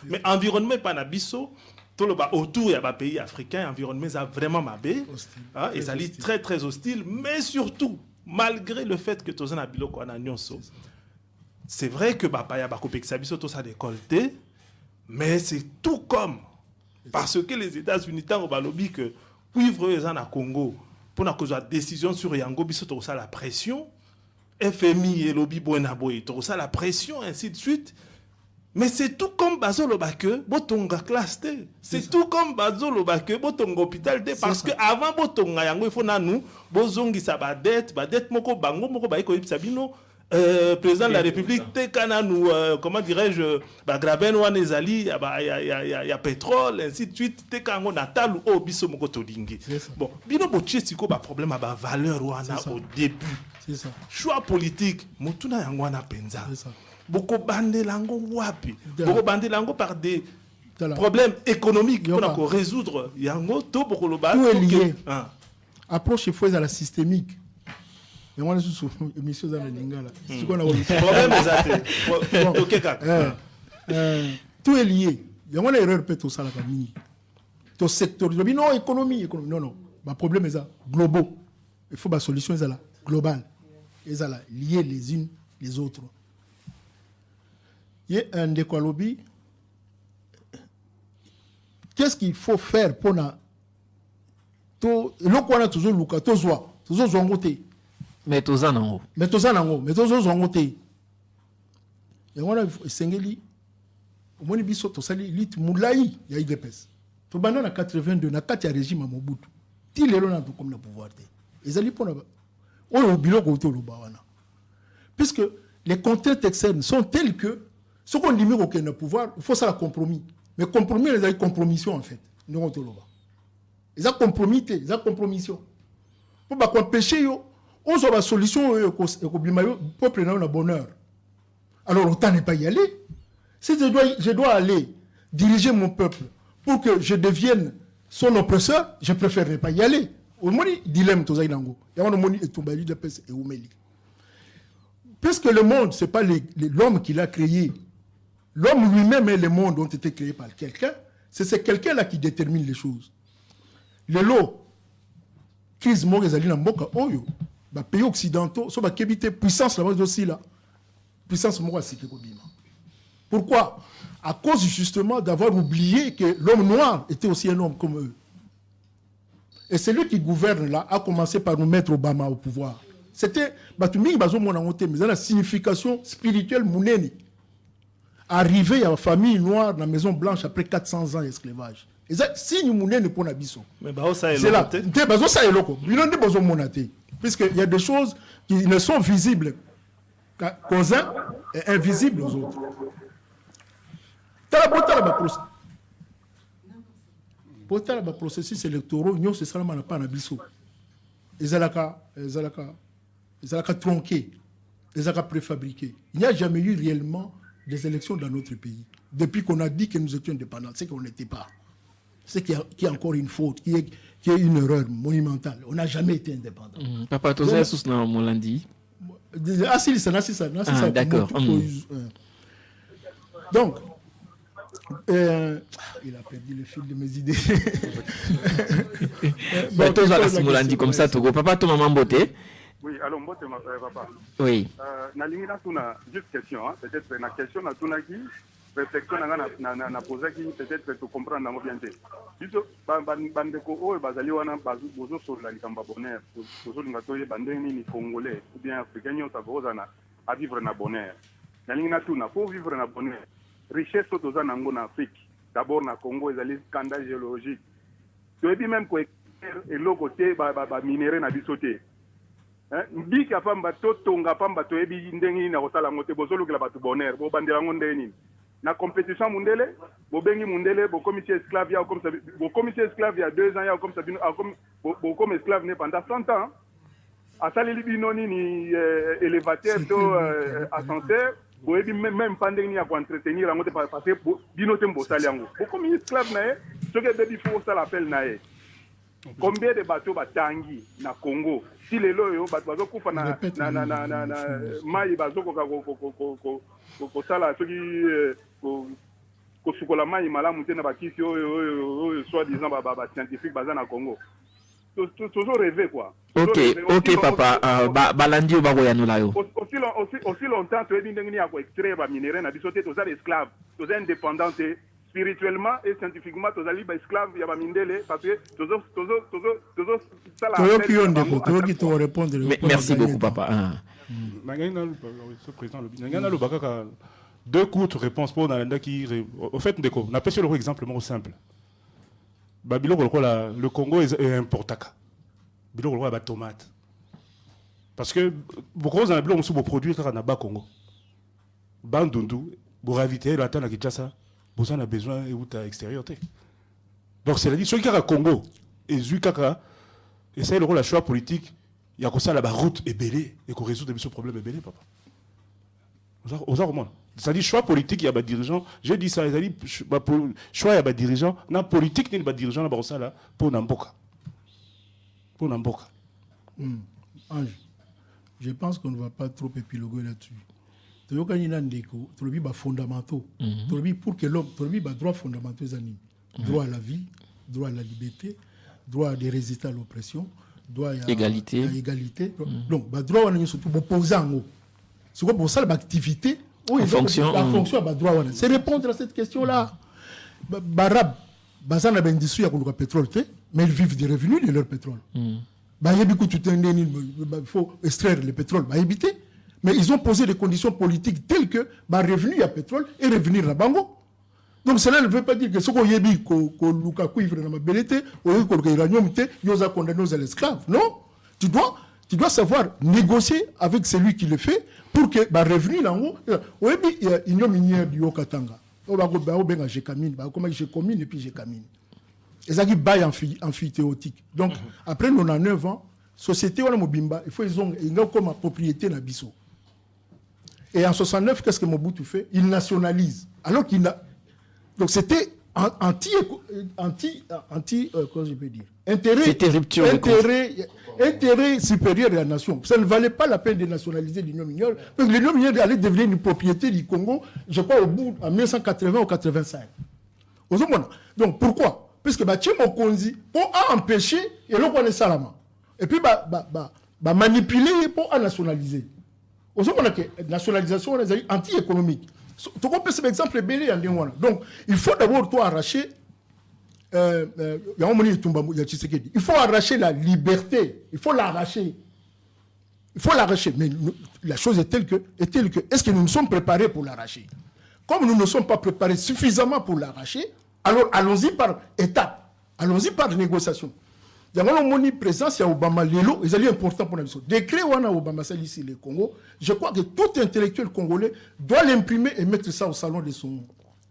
mais environnement pas nabiso. Tout le bas autour, il y a des pays africains, l'environnement est vraiment mabé, hein, et ça est très très hostile, mais surtout, malgré le fait que tout ça n'a pas c'est vrai que il y a tout ça décolleté, mais c'est tout comme, parce que les États-Unis, tant au lobby que cuivre les en Congo, pour que la décision sur Yango, tout ça la pression, FMI et lobby Boenaboy, tout ça la pression, ainsi de suite. Mais c'est tout comme Bazolo Bake, Botonga classe T. C'est tout comme Bazolo Bake, Botonga hôpital T. Parce que avant Botonga Yango, il faut nous, Bozongi sa badette moko bango, moko baiko sabino, président de la République, Tekana nous, comment dirais-je, Graben ou Anezali, il y a pétrole, ainsi de suite, Tekango Natal ou Obiso moko Tolingi. Bon, bino boche siko ba problème à ba valeur ou ana au début. C'est ça. Choix politique, Motuna Yango na penza. C'est ça. Beaucoup bandelango wapi, beaucoup bandelango par des problèmes économiques pour résoudre yango to beaucoup le tout est lié. Approche il faut à la systémique. Et moi je suis émission dans le lingala. C'est qu'on a problème tout est lié. Il y a une erreur peut tout ça la famille. Tout secteur non économie non le problème est ça global. Il faut la solution est là globale. Et ça là lié les unes les autres. Il y a un décolobi. Qu'est-ce qu'il faut faire pour na l'on a toujours Luka toujours zongote mais tous en haut mais toujours zongote et on a sengeli au moins biso to sali lit moulai ya IDPS to banana 82 na kati ya régime Mobutu ti lelo na comme le pouvoir te ezali pona o biloko to lo bawana puisque les contraintes externes sont telles que ce qu'on dit au pouvoir, il faut ça la compromis. Mais compromis, il y a une compromission en fait. Nous on te le voit. Ils ont compromis, ils ont compromission. Pour pas qu'on pêche, on a une solution pour le peuple n'a un bonheur. Alors autant ne pas y aller. Si je dois aller diriger mon peuple pour que je devienne son oppresseur, je préférerais pas y aller. Au moins, dilemme tout ça inango. Il y a un moni et tombali de pèse et oumeli. Puisque le monde, c'est pas l'homme qui l'a créé. L'homme lui-même et le monde ont été créés par quelqu'un. C'est ce quelqu'un-là qui détermine les choses. Le lot, crise morezali na mboka oyo, ba pays occidentaux, so ba kebite puissance là aussi là. Puissance moko asike ko bima. Pourquoi? À cause justement d'avoir oublié que l'homme noir était aussi un homme comme eux. Et celui qui gouverne là a commencé par nous mettre Obama au pouvoir. C'était Batumi bazo mona ngote mais la signification spirituelle muneni. Arrivé à la famille noire dans la Maison Blanche après 400 ans d'esclavage. Et ça, si nous mounons pour Nabiso. Mais c'est là. Puisqu'il y a des choses qui ne sont visibles qu'aux uns et invisibles aux autres. Pour le processus électoral, nous sommes pas Nabiso. Ils ont tronqué, ils ont préfabriqué. Il n'y a jamais eu réellement des élections dans notre pays. Depuis qu'on a dit que nous étions indépendants, c'est qu'on n'était pas. C'est qu'il y a encore une faute, qui est une erreur monumentale. On n'a jamais été indépendant. Papa, tu sais ce que nous l'avons dit. Ah, c'est ça. Ah, d'accord. Donc, il a perdu le fil de mes idées. Tu as dit comme ça, Togo. Papa, tu m'as emboté. Oui, alors moi, c'est ma papa. Oui. Nalingina tuna juste question, hein. Peut-être la question na tuna qui réflexion na poser qui peut-être tu comprendre na bien te. Juste bandeko o bazali wana bozo sur la likamba bonheur. Bozo ngatoye bandeni ni congolais ou bien africain yo tabozana à vivre na bonheur. Nalingina tuna pour vivre na bonheur. Richesse toza nango na Afrique. D'abord na Congo ezali scandale géologique. Tu es même ko et l'autre côté ba minerai na bisoté. Mbiki afamba totonga pamba toyebi ndengi na kosala ngote bozolukela batu bonheur bo bandela ngonde nini na compétition mundele bo bengi mundele bo commissaire esclave ya comme ça bo commissaire esclave il y a 2 ans ya comme ça comme bo comme esclave né pendant 100 ans asaleli bino nini élévateur to ascenseur boyebi même pas ndenge ya entretenir yango te parce que bino te mbosali yango bokomi esclave na ye soki ebebi fo osala appel na ye combien de bateau batangi na Congo si lelo oyo bato bazokufa na mai bazokoka kosala soki kosukola mai malamu te na bakisi oyo soi-disant bascientifique baza na Congo toujours rêver quoi. Ok papa balandi bakoyanola yo aussi longtemps tu es ndenge ya ko extraire ba minerai na biso te toza esclave toza indépendant spirituellement et scientifiquement tozali ba esclave ya ba mindele parce que tozo sala qui te répondre. Merci beaucoup papa. Ce président le bakaka deux courtes réponses pour Nalanda qui au fait on appelle sur le exemple simple. Le Congo est importaka. Biloko la tomate. Parce que beaucoup de gens ont produit car na bas Congo. Bandundu, pour éviter la tana Kinshasa, vous en avez besoin et ou ta extérieur. Donc c'est la dit ceux qui ont Congo et Zukaka essaye le rôle la choix politique, il y a comme ça la route est belée et qu'on résout ce problème est belé papa. Aux arguments. C'est-à-dire choix politique, il y a des dirigeants. J'ai dit ça, c'est-à-dire choix, il y a des dirigeants. Dans la politique, il y a des dirigeants là pour Namboka. Pour Namboka. Ange, je pense qu'on ne va pas trop épiloguer là-dessus. Tu vois, quand il y a des fondamentaux, pour que l'homme, tu as des droits fondamentaux, droit à la vie, droit à la liberté, droit à des résultats à l'oppression, droit à égalité. Donc, droit à surtout opposer en haut. C'est quoi pour ça l'activité? La fonction à droit. C'est répondre à cette question-là. Barab, Bazan a une industrie à le pétrole, mais ils vivent des revenus de leur pétrole. Il faut extraire le pétrole, mais ils ont posé des conditions politiques telles que revenu à pétrole et revenir à Bango. Donc cela ne veut pas dire que ce qu'on y a dit, que Lukaku est vraiment belleté, ou que l'uranium était, il a condamné aux esclaves. Non, tu dois savoir négocier avec celui qui le fait pour que revenu là haut il y a une minière du Haut-Katanga j'ai camine comment j'ai commune et puis j'ai camine et ça qui bail amphithéotique donc après 99 ans société on a mobimba il faut ils ont comme propriété na biso et en 69 qu'est-ce que Mobutu fait il nationalise alors qu'il a donc c'était anti comment je peux dire intérêt supérieur de la nation. Ça ne valait pas la peine de nationaliser l'Union minière. Donc l'Union minière allait devenir une propriété du Congo, je crois, au bout en 1980 ou 85. Donc pourquoi? Parce que Tchimo Konzi, pour empêcher, et l'on connaît Salama. Et puis, manipuler pour nationaliser. La nationalisation est anti-économique. Tu comprends cet exemple belé en Dingwana. Donc, il faut d'abord toi arracher. Il faut arracher la liberté. Il faut l'arracher. Mais la chose est telle que, est-ce que nous nous sommes préparés pour l'arracher? Comme nous ne sommes pas préparés suffisamment pour l'arracher, alors allons-y par étapes. Allons-y par négociation. Il y a une présence, il y a Obama, Lelo, et c'est important pour nous. Décret Wana Obama, ici le Congo, je crois que tout intellectuel congolais doit l'imprimer et mettre ça au salon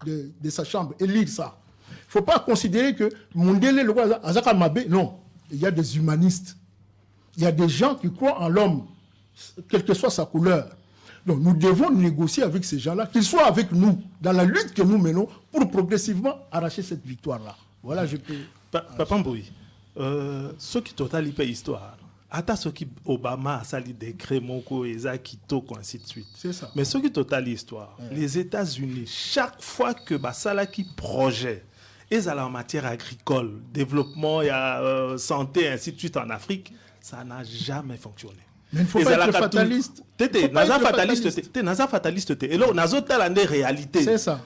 de sa chambre et lire ça. Il ne faut pas considérer que Mondele, le roi Azaka Mabé, non. Il y a des humanistes. Il y a des gens qui croient en l'homme, quelle que soit sa couleur. Donc nous devons négocier avec ces gens-là, qu'ils soient avec nous dans la lutte que nous menons pour progressivement arracher cette victoire-là. Voilà, je peux... Papa Mboui, ceux qui total hyper histoire, attends ceux qui Obama a sali décret Moko et Kitoko ainsi de suite. C'est ça. Mais ceux qui total histoire, les États-Unis, chaque fois que Basala qui projet, et en matière agricole, développement, santé, ainsi de suite en Afrique, ça n'a jamais fonctionné. Mais il ne faut pas être fataliste. Naza fataliste. Et là, on a d'autres réalité. C'est ça.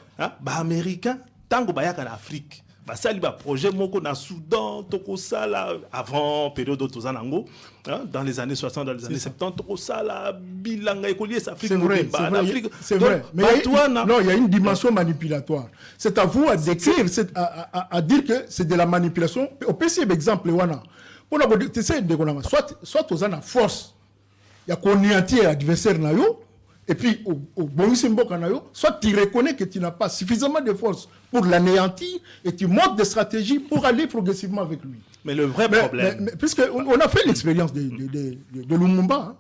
Américain, tant que Bayak en Afrique, basali ba projet moko na Soudan, toko sala avant période d'Otozanango, dans les années 60, dans les années 70, toko sala bilanga écolier Afrique. C'est vrai. Mais il y a une dimension manipulatoire. C'est à vous à décrire, à dire que c'est de la manipulation. Au PC exemple wana. Pour la soit aux force. Il y a qu'on entier adversaire na yo et puis au Bongi Mbokanayo, soit tu reconnais que tu n'as pas suffisamment de force pour l'anéantir et tu montes des stratégies pour aller progressivement avec lui. Mais le vrai problème... Puisqu'on a fait l'expérience de Lumumba, hein.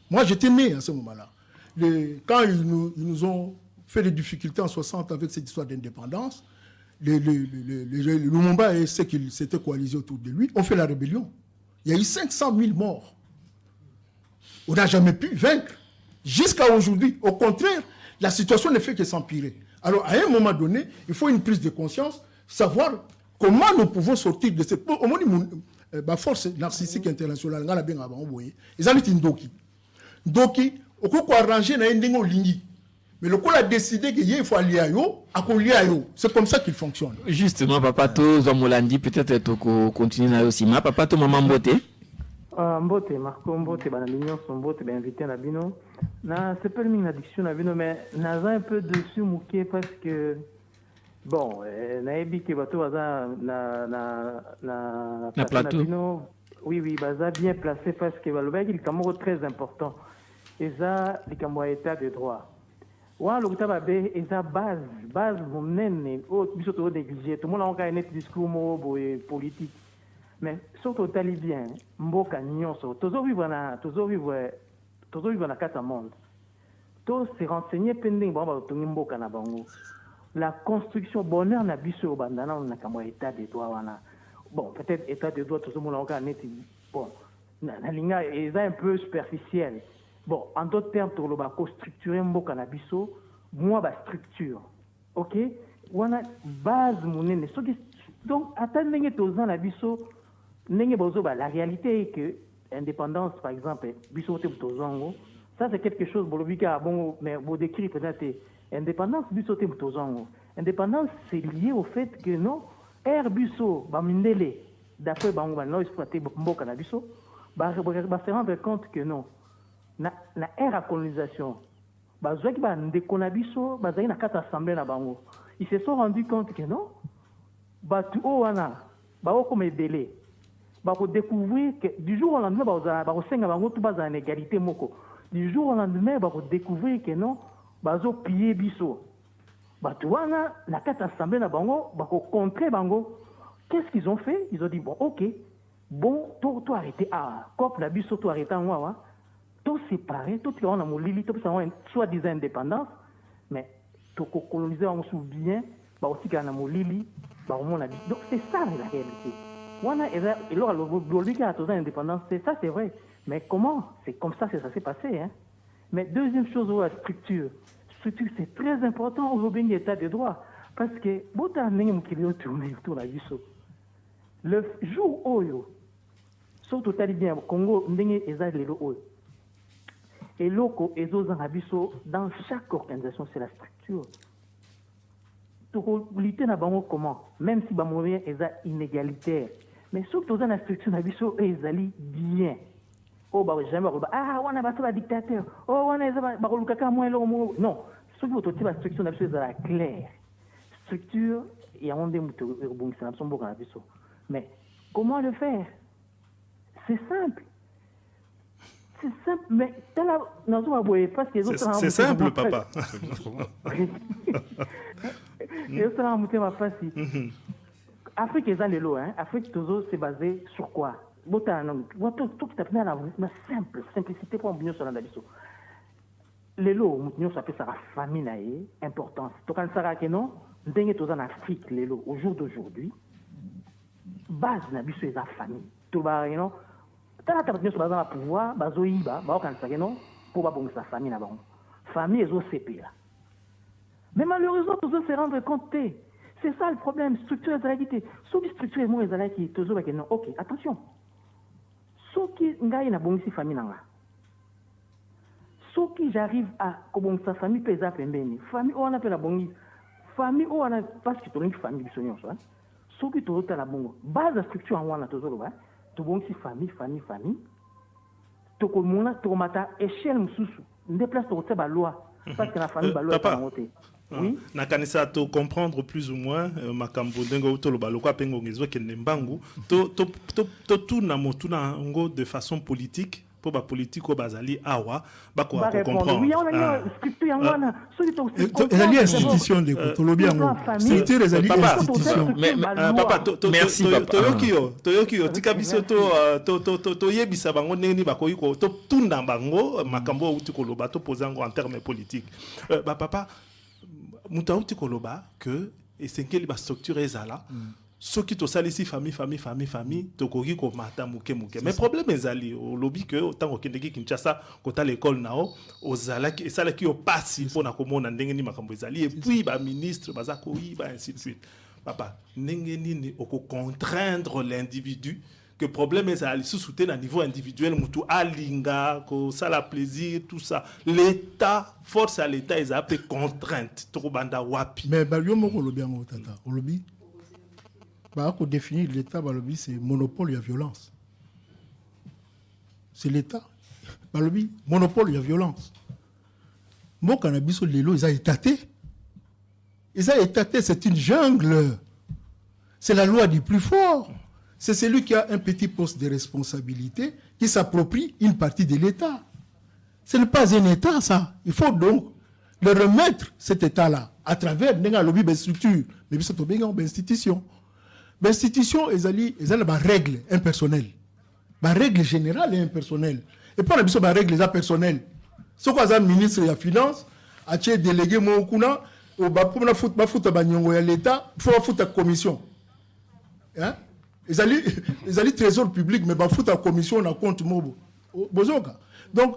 Moi j'étais né à ce moment-là. Quand ils nous ont fait des difficultés en 60 avec cette histoire d'indépendance, Lumumba et ceux qui s'étaient coalisés autour de lui ont fait la rébellion. Il y a eu 500 000 morts. On n'a jamais pu vaincre. Jusqu'à aujourd'hui, au contraire, la situation ne fait que s'empirer. Alors, à un moment donné, il faut une prise de conscience, savoir comment nous pouvons sortir de cette... Au moins, la force narcissique internationale, ils ont dit Ndoki. Ndoki, on peut arranger dans un ligne. Mais le coup a décidé qu'il faut aller à yo, c'est comme ça qu'il fonctionne. Justement, papa, to Zomolandi, peut-être tu continues là aussi. Ma papa, to maman Mbote. Mbote, Marco Mbote, Banamignon, son Mbote, invité à Bino. C'est pas une addiction à Bino, mais n'a un peu dessus mouqué parce que bon, naebi que bateau na plateau. Oui, baza bien placé parce que le mec il est quand même très important. Et ça, il est état de droit. Ouais, le gouta et ça base mon nene, biso to négligé. Tout le monde a un discours politique. Mais surtout talibien, mboka nyonso, toujours vivre na kata monde. To se renseigner pending ba tongi mboka na bango. La construction bonheur na biso bandana na kamo état de droit wana. Bon, peut-être état de droit tout le monde a un bon, na linga est un peu superficiel. Bon, en d'autres termes, pour le structurer mboka na biso, moi ba structure. OK? Wana base monene. Donc attendez que na biso la réalité est que l'indépendance, par exemple, ça c'est quelque chose, mais vous décrivez peut-être, indépendance, indépendance, c'est lié au fait que non, Busso, d'après Bango, exploité Mboka na Busso, se rendre compte que non, na à colonisation, ils se sont rendus compte que non, comme délai. Pour découvrir que du jour au lendemain, en égalité. Du jour au lendemain, pour découvrir que non, bazo piller biso. Batouana, la carte assemblée na bango, contrer bango. Qu'est-ce qu'ils ont fait? Ils ont dit bon, ok, bon, toi arrêter cop la biso, toi arrêter en moi, toi séparé, toi tu as un molili, toi ça soit disant indépendance, mais toi coloniser on se bien, aussi qu'il y a un molili, donc c'est ça la réalité. Et là, l'indépendance, c'est ça, c'est vrai. Mais comment? C'est comme ça que ça s'est passé. Hein? Mais deuxième chose, la structure. Structure, c'est très important aujourd'hui, l'état de droit. Parce que, le jour où, surtout talibien, au Congo, et locaux, et dans chaque organisation, c'est la structure. Pour lutter comment? Même si Bamourien est inégalitaire. Mais surtout dans la structure, ils allaient bien. Oh, jamais, on a battu le dictateur. Oh, on a battu non, surtout la structure, est claire. Structure, il y a un des mais comment le faire? C'est simple. C'est simple, mais c'est simple, papa. Afrique est dans le lot, hein. Afrique toujours c'est basé sur quoi? Tout qui t'appelle la simple simplicité pour un sur la biso. Le lot, nous appelle ça la famille naïe, importance. Donc quand ça que non, dingue tous en Afrique le lot au jour d'aujourd'hui, base na biso est la famille. Tout va non. Tant que nous sommes dans le pouvoir, bazoïba, quand ça que non, pour pas bon sa famille là-bas. Famille est au CP là. Mais malheureusement, tous se rendre compte. C'est ça le problème, structure de réalité. Sauf que structure est moins qui toujours avec non. Ok, attention. Sauf que n'gaï na bon si famille là. Sauf que j'arrive à comme sa famille pesa pembeni. Famille on appelle la bongi. Famille on a parce que tu as une famille qui sonne ça. Sauf que tu as la bongo. Base de structure en on a toujours là. Tu bon si famille. Tu comme on a tu mata échelle mususu. Déplace tu ba loi parce que la famille ba loi pas monter. Oui. Nakanisa to comprendre plus ou moins makambo dengo to lo baloko pengo ngezo ke nembangu to tout na ngo de façon politique pour la politique au bazali awa ba ko Bah, répondre. comprendre. Oui, on a une structure yangoana. ezali institution de tolobi yango structure ezali Papa, institution Papa, Merci, papa. toyoki yo tika biso to yebisa bango ndenge bakoyi ko to tunda bango makambo uti koloba to pozango en termes politiques. Ba papa muta uti koloba que esenkeli ba structure ezala soki to salisi famille tokoki ko mata muke mais problème ezali au lobby que autant okendeki Kinshasa kota l'école nao ozalaki esalaki yo pasi pona komona ndenge ni makambo ezali et puis ba ministre baza koyiba ainsi de suite. Papa ndenge nini oko contraindre l'individu que problème ezali sous-soutenir à niveau individuel mutu alinga ko sala plaisir tout ça l'état force à l'état ils appellent contrainte to banda wapi mais balio moko lobi yango tata olobi ba ko définir l'état balobi c'est monopole ya violence c'est l'état balobi monopole ya violence mboka na biso lelo eza étaté c'est une jungle c'est la loi du plus fort. C'est celui qui a un petit poste de responsabilité qui s'approprie une partie de l'État. Ce n'est pas un État, ça. Il faut donc le remettre, cet État-là, à travers des structures, des institutions. Les institutions, elles ont des règles impersonnelles. Des règles générales et impersonnelles. Et pas des règles impersonnelles. Ce qu'on a un ministre de la Finance, a délégué mon kuna, il faut l'État, il faut la commission. Hein? Ils allaient trésor public, mais il faut la commission, on a compte mobile. Donc,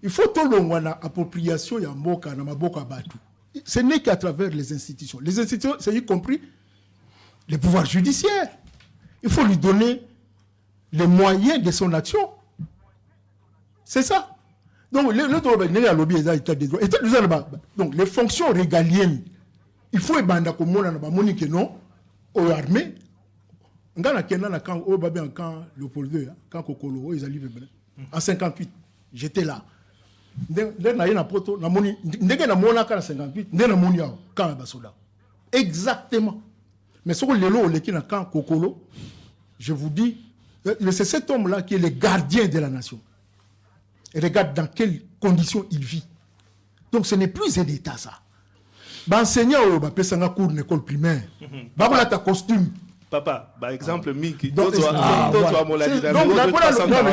il faut tout le monde appropriation ya mboka na maboka batu. Ce n'est qu'à travers les institutions. Les institutions, c'est y compris le pouvoir judiciaire. Il faut lui donner les moyens de son action. C'est ça. Donc, donc les fonctions régaliennes, il faut ebanda ko mona na ba monique non aux armées. Ngana kenda na camp au babé en camp Léopold II, camp Kokolo, ils allaient en 58. J'étais là. Exactement. Mais sur le lot, le camp Kokolo, je vous dis, c'est cet homme-là qui est le gardien de la nation. Et regarde dans quelles conditions il vit. Donc ce n'est plus un État, ça. Enseignant au cours de l'école primaire, bah ta costume. Papa, par exemple, Miki, donc, je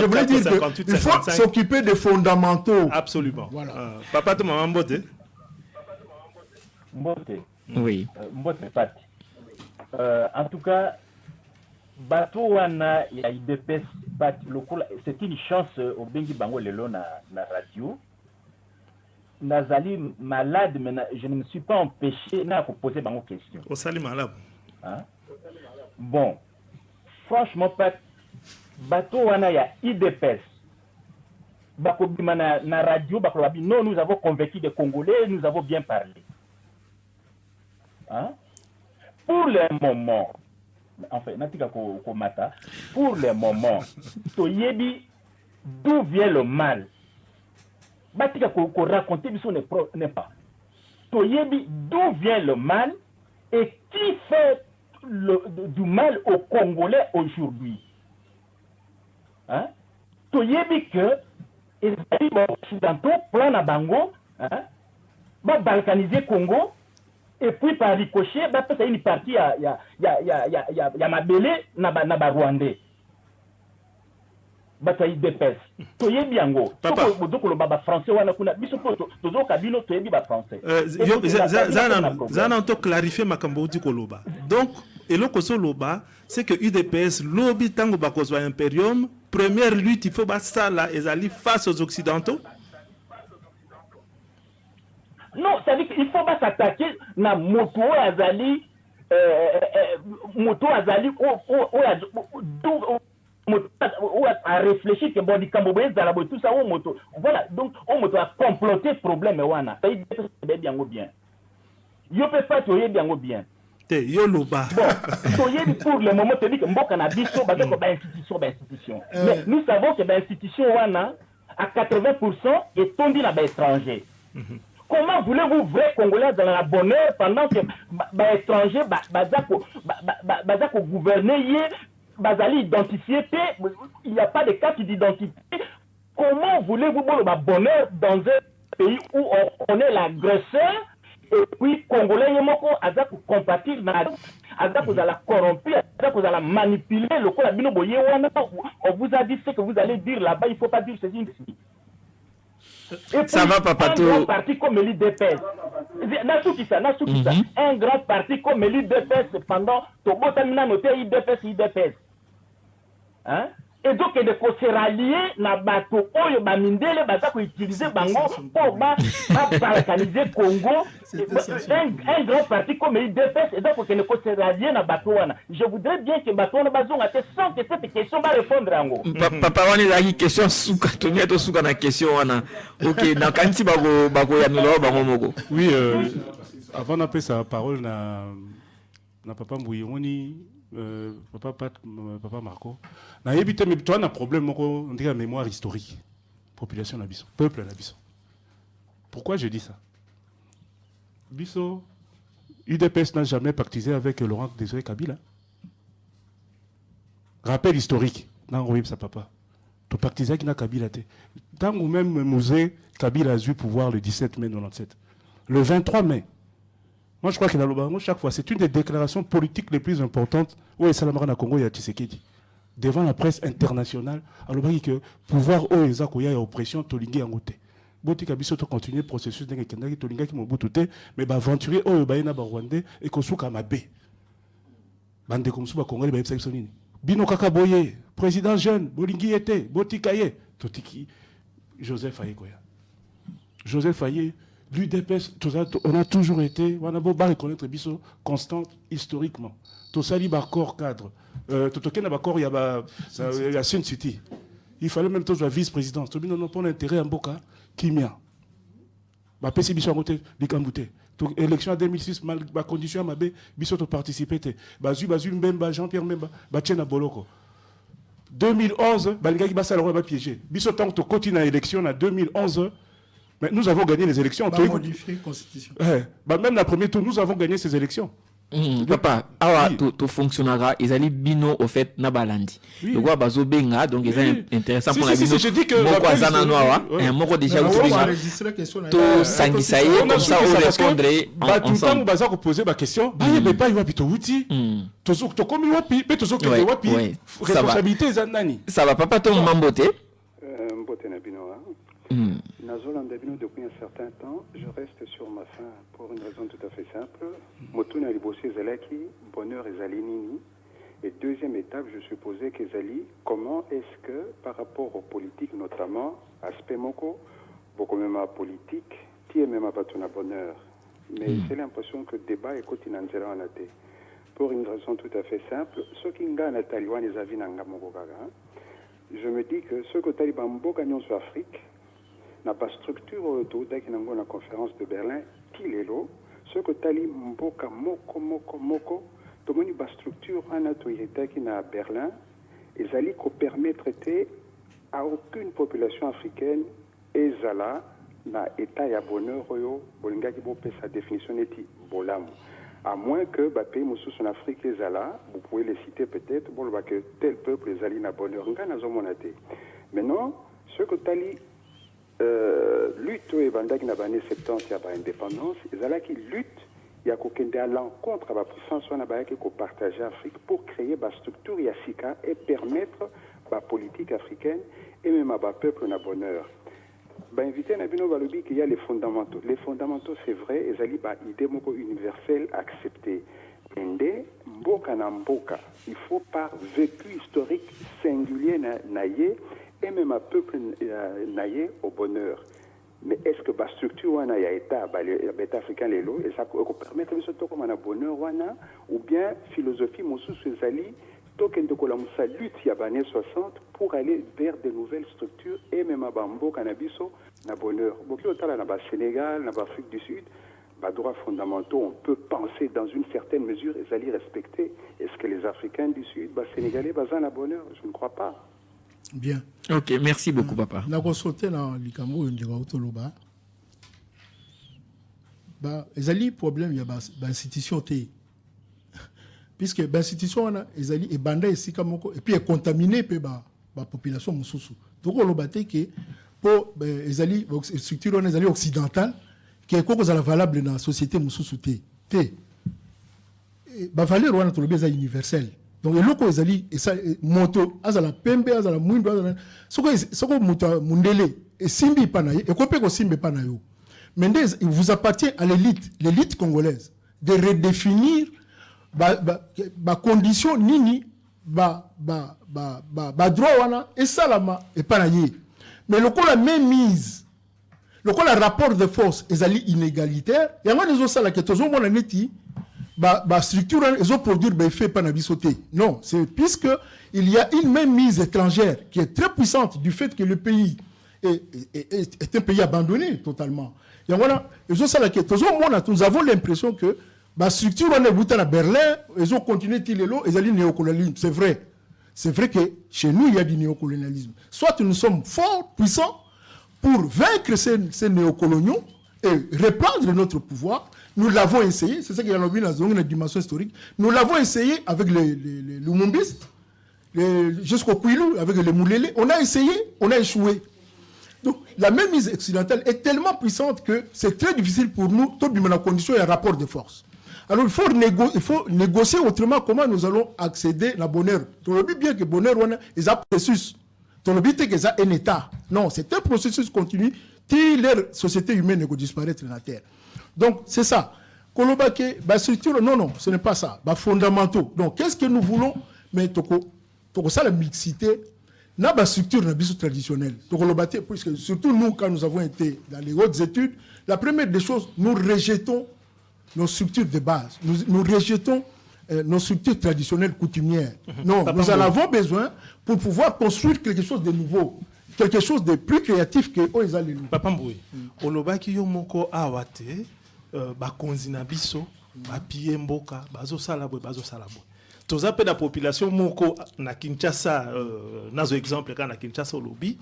voulais dire qu'il faut s'occuper des fondamentaux. Absolument. Voilà. Papa, tu m'as Mbote. Mbote. Oui. Mbote Pati. En tout cas, bateau wana ya IDPS Pati, c'est une chance au Bengi Bango Lelo na radio. Nazali malade, mais je ne me suis pas empêché de poser Bango question. Au sali malade. Hein? Bon, franchement, pas bateau wana ya IDPS. Bakobima na radio, non, nous avons convaincu des Congolais, nous avons bien parlé. Hein? Pour le moment, enfin, pour le moment, toyebi d'où vient le mal. Batika ko raconter biso n'est pas. Toyebi d'où vient le mal et qui fait du mal aux Congolais aujourd'hui. Hein? Toyebi que les occidentaux plan à Bango, hein? Va balkaniser Congo et puis par ricochet, va passer une partie ya Mabele na Rwandais. Bataille d'épès. Toyebi yango. Papa. Toko lo baba français wana kuna biso poto tozo kabino toyebi ba français. Zana to clarifier makambo di koloba. Donc eloko so loba, c'est que UDPS lobby tango bakozwa imperium, première lutte il faut ba sala ezali face aux occidentaux. Non, ça veut dire qu'il faut pas s'attaquer na moto azali ou à réfléchir que bon di kambobe za tout ça au moto. Voilà, donc on moto a comploté problème wana. Ça dit bien bien. Yo peut pas toyer bien bien. Te yo loba. Bon, toyer pour le moment te dit que mboka na biso ba ko ba institution. Mais nous savons que l'institution wana à 80% est tombé na ba étranger. Comment voulez-vous vrai Congolais dans la bonheur pendant que les étrangers bazako gouverner bazali identifié, il n'y a pas de carte d'identité. comment voulez-vous voir le bonheur dans un pays où on connaît l'agresseur et puis Congolais yemoko aza ku compatir na aza ku la corrompu, aza ku la manipuler le ko la bino boye wana on vous a dit ce que vous allez dire là-bas, il faut pas dire ceci ici. Ça va papa un grand parti comme l'UDPS. Un grand parti comme l'UDPS pendant Tobota noté IDPS. Hein? Et donc, il faut se rallier na bateau oyo ba mindele baza ko utiliser bango pour balkaniser Congo. Un grand parti comme l'UDPS et donc il faut se rallier na bateau wana. Je voudrais bien que bateau na bazonga te sans que cette question va répondre ango. Papa wana la question suka tonia to suka na question wana. OK, na kanti bako ya nolo bango moko. Oui, avant d'appeler sa parole na papa Mbouyi papa Marco. Na yebite mais toi na problème moko on dit la mémoire historique. Population na biso, peuple na biso. Pourquoi je dis ça? Biso UDPS n'a jamais pactisé avec Laurent Désiré Kabila. Rappel historique. Non, oui, ça papa. Tu pactisé avec Kabila. Tant ou même Mouzé, Kabila a eu pouvoir le 17 mai 97. Le 23 mai. Moi, je crois que dans chaque fois, c'est une des déclarations politiques les plus importantes. Oui, Salamara na Congo, il y a Tshisekedi. Devant la presse internationale, alors que pouvoir au Ezakoya et oppression, Tolingi en côté. Boti Kabiso to continuer le processus d'un Kendaki, Tolinga qui m'a bouté, mais aventurier au Bayena Rwandais et Kosuka Mabé. Bande comme ça, Congolais, Baïpsonini. Bino Kakaboye, président jeune, Bolingi était, Boti Kaye, Totiki, Joseph Ayekoya. Joseph Aye, l'UDPS, on a toujours été, on a beau reconnaître Bisso constante historiquement. Tout ça, il y a corps cadre. Tout il y a Sun City. Il fallait même toujours la vice-présidence. Tout le monde n'a pas d'intérêt en Boka, Kimia. Ma PC Bisso a monté, Likambouté. Élection en 2006, ma condition à Bisso a participé. Bazu Mbemba, Jean-Pierre Mbemba, Bachena Boloko. 2011, Balgaki Bassa l'a piégé. Bisso tant que continue à l'élection en 2011. Mais nous avons gagné les élections. Modifier la Constitution. Même la première tour, nous avons gagné ces élections. Papa, awa to fonctionnera, ils allaient bino au fait na balandi. Le quoi bazo benga donc ils intéressant pour la bino. Je dis que moko azana noa, un moko déjà to sangisaye comme ça on répondrait tout le temps baza ko poser ma question, ba yebe pas yoa bito wuti. To komi wapi, pe to so ke wapi. Responsabilité za nani? Ça va papa to mambote. Mbote na bino. Nazolanda bino depuis un certain temps, je reste sur ma faim pour une raison tout à fait simple. Motuna Libosi Zalaki, bonheur et Zalinini. Et deuxième étape, je supposais que Zali, comment est-ce que, par rapport aux politiques notamment, aspect moko, beaucoup même à politique, qui est même à Batuna bonheur. Mais c'est l'impression que le débat est continental en athée. Pour une raison tout à fait simple, ce qui ngana Nathalie les avis n'anga moko gaga. Je me dis que ce que Taliban mboka nyon sur Afrique, n'a pas structure autour dès qu'il y a la conférence de Berlin, Tilelo, ce que Tali Mboka Moko, tout le monde a structure en autorité qui à Berlin, et Zali qu'on permet de traiter à aucune population africaine, et Zala, na état ya bonheur, Bolinga qui peut sa définition est Bolam. À moins que, pays Moussous en Afrique, les Zala, vous pouvez les citer peut-être, bon, que tel peuple, les Zali na bonheur, maintenant, ce que Tali lutte et bandaki na bane 70 ya ba indépendance ezala qui lutte ya kokende à l'encontre à la puissance wana ba yaki ko partager Afrique pour créer ba structure ya sika et permettre ba politique africaine et même ba peuple na bonheur. Ba invité na bino balobi qu'il y a les fondamentaux c'est vrai ezali ba idée moko universelle acceptée. Ende mboka na mboka il faut par vécu historique singulier na ye et même un peuple naïe au bonheur. Mais est-ce que la structure wana ya état l'État africain lelo et ça peut permettre de se toquer comme un bonheur wana ou bien philosophie moussou ezali token de kolamusa lutte ya bané 60 pour aller vers de nouvelles structures et même à bambo canabiso na bonheur. Boki otala na ba Sénégal, na ba Afrique du Sud, ba droits fondamentaux, on peut penser dans une certaine mesure ezali respecter. Est-ce que les Africains du Sud, ba Sénégalais bazan na bonheur? Je ne crois pas. Bien. Ok, merci beaucoup, papa. Nous avons sauté dans l'Ikambo, il y a problème, il y a une institution. Puisque l'institution est bandée ici, et puis est contaminée par la population. Donc on l'a que pour les structures occidentales qui est valable dans la société mususuté. Ba valeur wana tolobi eza universel. Donc eloko ezali esa moto azala pembe azala mwindo azala soko muta mundele esimbi pana ye ekope ko simbe pana yo. Mendez il vous appartient à l'élite congolaise de redéfinir ba condition nini ba droit wana esalama et pana ye. Mais la même mise le rapport de force ezali inégalitaire yango les osala ke tozo mona neti ba structure ils ont produit des effets pas sauté. Non, c'est puisque il y a une même mise étrangère qui est très puissante du fait que le pays est un pays abandonné totalement. Et voilà, ils ont ça là que nous avons l'impression que la structure on est à Berlin, ils ont continué tilelo, ils allaient néocolonialisme. C'est vrai que chez nous il y a du néocolonialisme. Soit nous sommes forts, puissants pour vaincre ces néocoloniaux et reprendre notre pouvoir. Nous l'avons essayé, c'est ça qu'il y a dans une dimension historique. Nous l'avons essayé avec les Lumumbistes, jusqu'au Kouilou, avec les Moulélé. On a essayé, on a échoué. Donc la même mise occidentale est tellement puissante que c'est très difficile pour nous, tout dans la condition et un rapport de force. Alors il faut négocier autrement comment nous allons accéder à la bonheur. Tu le dis bien que bonheur, c'est un processus. Tu le dis que c'est un État. Non, c'est un processus continu. Si les sociétés humaines ne disparaître dans la terre. Donc, c'est ça. Kolobake, structure, non, ce n'est pas ça. Fondamentaux. Donc, qu'est-ce que nous voulons? Mais, ça, la mixité, la structure traditionnelle. Puisque, surtout nous, quand nous avons été dans les hautes études, la première des choses, nous rejetons nos structures de base. Nous rejetons nos structures traditionnelles coutumières. Non, nous en avons besoin pour pouvoir construire quelque chose de nouveau. Quelque chose de plus créatif que Oezalelu. Papa Mboui, olobaki yo moko awate, bakonzi na biso, bapie mboka, bazo salabwe. Toza pe la population moko na Kinshasa, nazo exemple quand na Kinshasa olobi,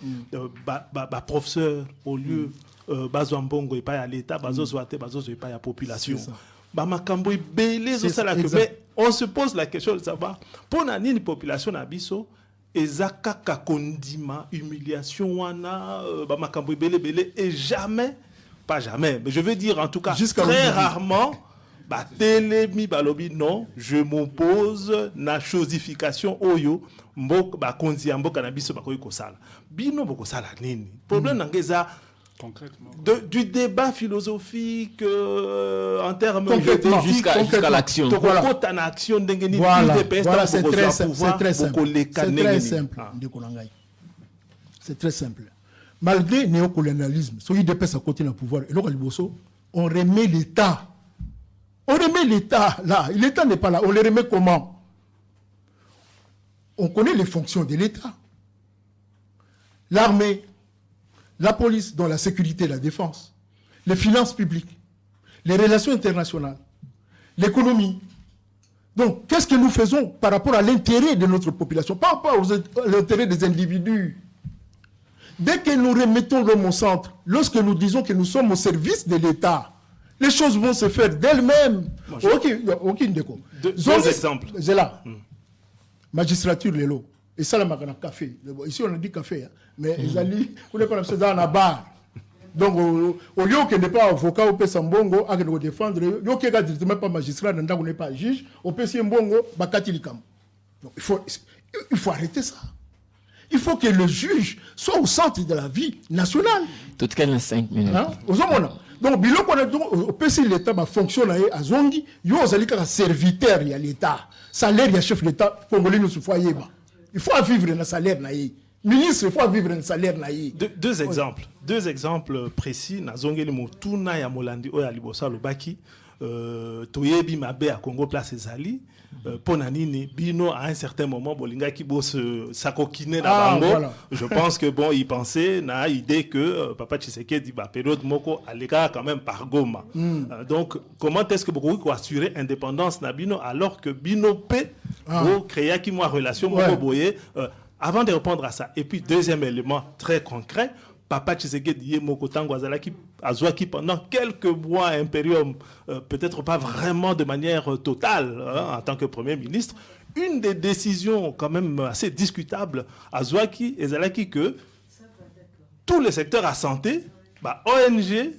professeur au lieu bazo mbongo et pas à l'état, bazo zoate, bazo et pas à la population. Makambo belé zo salaka, mais on se pose la question de savoir pour na nini population na biso ezaka kondima humiliation wana makambo belé et jamais pas jamais mais je veux dire en tout cas très rarement telemi balobi non je m'oppose na chosification oyo mbok konzi mboka na biso bakoyi kosala bino bokosala nini problème nangeza concrètement du débat philosophique en termes jusqu'à l'action. Voilà, c'est très simple. C'est très simple. Malgré le néocolonialisme, ceux qui dépassent à côté du pouvoir, on remet l'État. On remet l'État là. L'État n'est pas là. On le remet comment? On connaît les fonctions de l'État. L'armée, la police, dont la sécurité et la défense, les finances publiques, les relations internationales, l'économie. Donc, qu'est-ce que nous faisons par rapport à l'intérêt de notre population, pas à l'intérêt des individus? Dès que nous remettons l'homme au centre, lorsque nous disons que nous sommes au service de l'État, les choses vont se faire d'elles-mêmes. Deux exemples. C'est là. Magistrature, les lots. Et ça, là, café. Ici, on a dit café. Hein. Mais ils allaient, on est comme ça dans la barre. Donc, au lieu qu'il n'est pas avocat, on peut s'embongo, à nous défendre. Au lieu qu'il n'est pas magistrat, on n'est pas juge, on peut s'embongo, bakati likam. Donc, il faut arrêter ça. Il faut que le juge soit au centre de la vie nationale. Tout cas, dans 5 minutes. Hein? Donc, on peut si l'État fonctionne à Zongi, il y a un serviteur, il y a l'État. Salaire, il y a chef de l'État, congolais, nous se foyer. Il faut vivre dans le salaire. Ministre, il faut vivre dans le salaire. Deux exemples précis. Nazongeli motuna ya molandi oya libosa lobaki. Toyebi mabe à Congo place ezali. Ponanini bino à un certain moment bolinga ki bo sakokine na bango. Voilà. Je pense que bon il pensait na idée que papa Tshisekedi ba période moko aleka quand même par Goma. Donc comment est-ce que beaucoup ko assurer indépendance na bino alors que bino pe créer qui moi relation moko boye avant de répondre à ça. Et puis deuxième élément très concret, papa Tshisekedi moko tango azalaki azwaki pendant quelques mois impérium, peut-être pas vraiment de manière totale en tant que Premier ministre, une des décisions quand même assez discutables azwaki ezalaki que tous les secteurs à santé, bah, ONG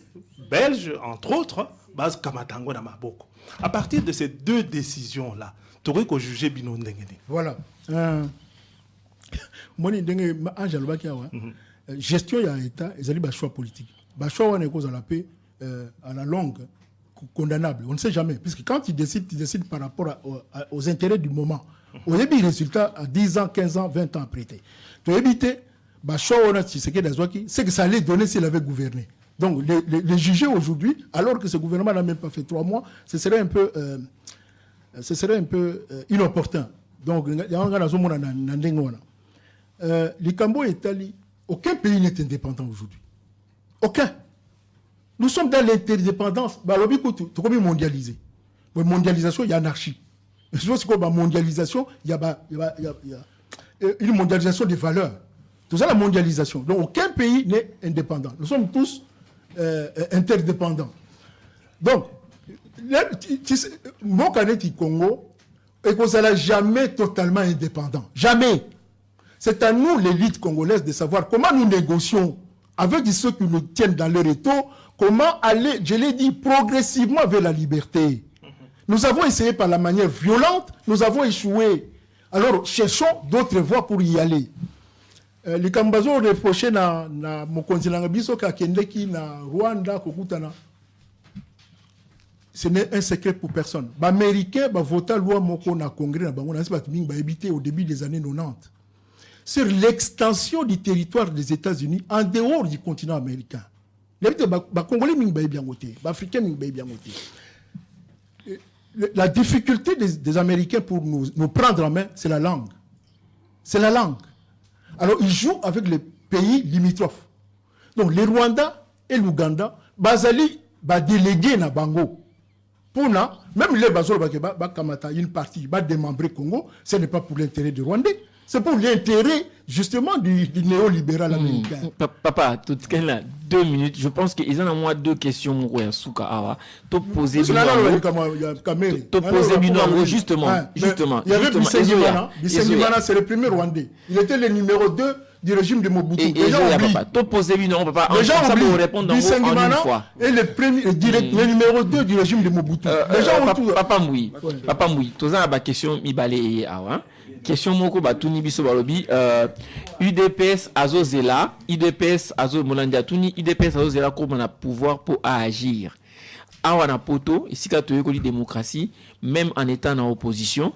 belge, entre autres, base Kamatango na Maboko. À partir de ces deux décisions-là, tu aurais qu'au juger Bino Ndengene. Voilà. Moi, gestion il y a État, ils ont choix politique. Choix on est cause à la paix, à la longue, condamnable. On ne sait jamais. Puisque quand tu décides par rapport aux intérêts du moment. Au début, le résultat à 10 ans, 15 ans, 20 ans après. Tu as évité, c'est que ça allait donner s'il avait gouverné. Donc, les juger aujourd'hui, alors que ce gouvernement n'a même pas fait 3 mois, ce serait un peu inopportun. Donc, les Cambo et Italie, aucun pays n'est indépendant aujourd'hui. Aucun. Nous sommes dans l'interdépendance. Tout comme mondialisé. Mondialisation, il y a anarchie. Je pense que la mondialisation, il y a une mondialisation des valeurs. Tout ça, la mondialisation. Donc, aucun pays n'est indépendant. Nous sommes tous interdépendants. Donc, mon Canada Congo, et qu'on ne jamais totalement indépendant. Jamais. C'est à nous, l'élite congolaise, de savoir comment nous négocions avec ceux qui nous tiennent dans leur étau, comment aller, je l'ai dit, progressivement vers la liberté. Nous avons essayé par la manière violente, nous avons échoué. Alors, cherchons d'autres voies pour y aller. Les Kambazo reproché na mokonzi na biso ka kendeki na Rwanda kokutana. Ce n'est un secret pour personne. Les Américains ont voté la loi moko na congrès na bango na sibatuming ba habité au début des années 90 sur l'extension du territoire des États-Unis en dehors du continent américain. Les Congolais ming ba bien voté, les Africains ming ba bien voté. La difficulté des Américains pour nous prendre en main, c'est la langue. C'est la langue. Alors, ils jouent avec les pays limitrophes. Donc, les Rwandais et l'Ouganda, Bazali va déléguer na Bango. Pour na, même les Bazolo Kamata, une partie, va démembrer Congo, ce n'est pas pour l'intérêt du Rwandais, c'est pour l'intérêt, justement, du néolibéral américain. Papa, tout là, 2 minutes. Je pense qu'ils ont au moins 2 questions. Justement. Il y avait Bissengimana. Bissengimana, c'est le premier Rwandais. Il était le numéro 2 du régime de Mobutu. Les gens oublient. Bissengimana est le numéro 2 du régime de Mobutu. Papa Moui. Papa Moui. Tout ça, question Mibale Awa. Question moko batuni biso balobi UDPS azozela UDPS azo Molandia tuni UDPS azozela ko na pouvoir pour agir awa na poto isika to yekoli démocratie même en étant en opposition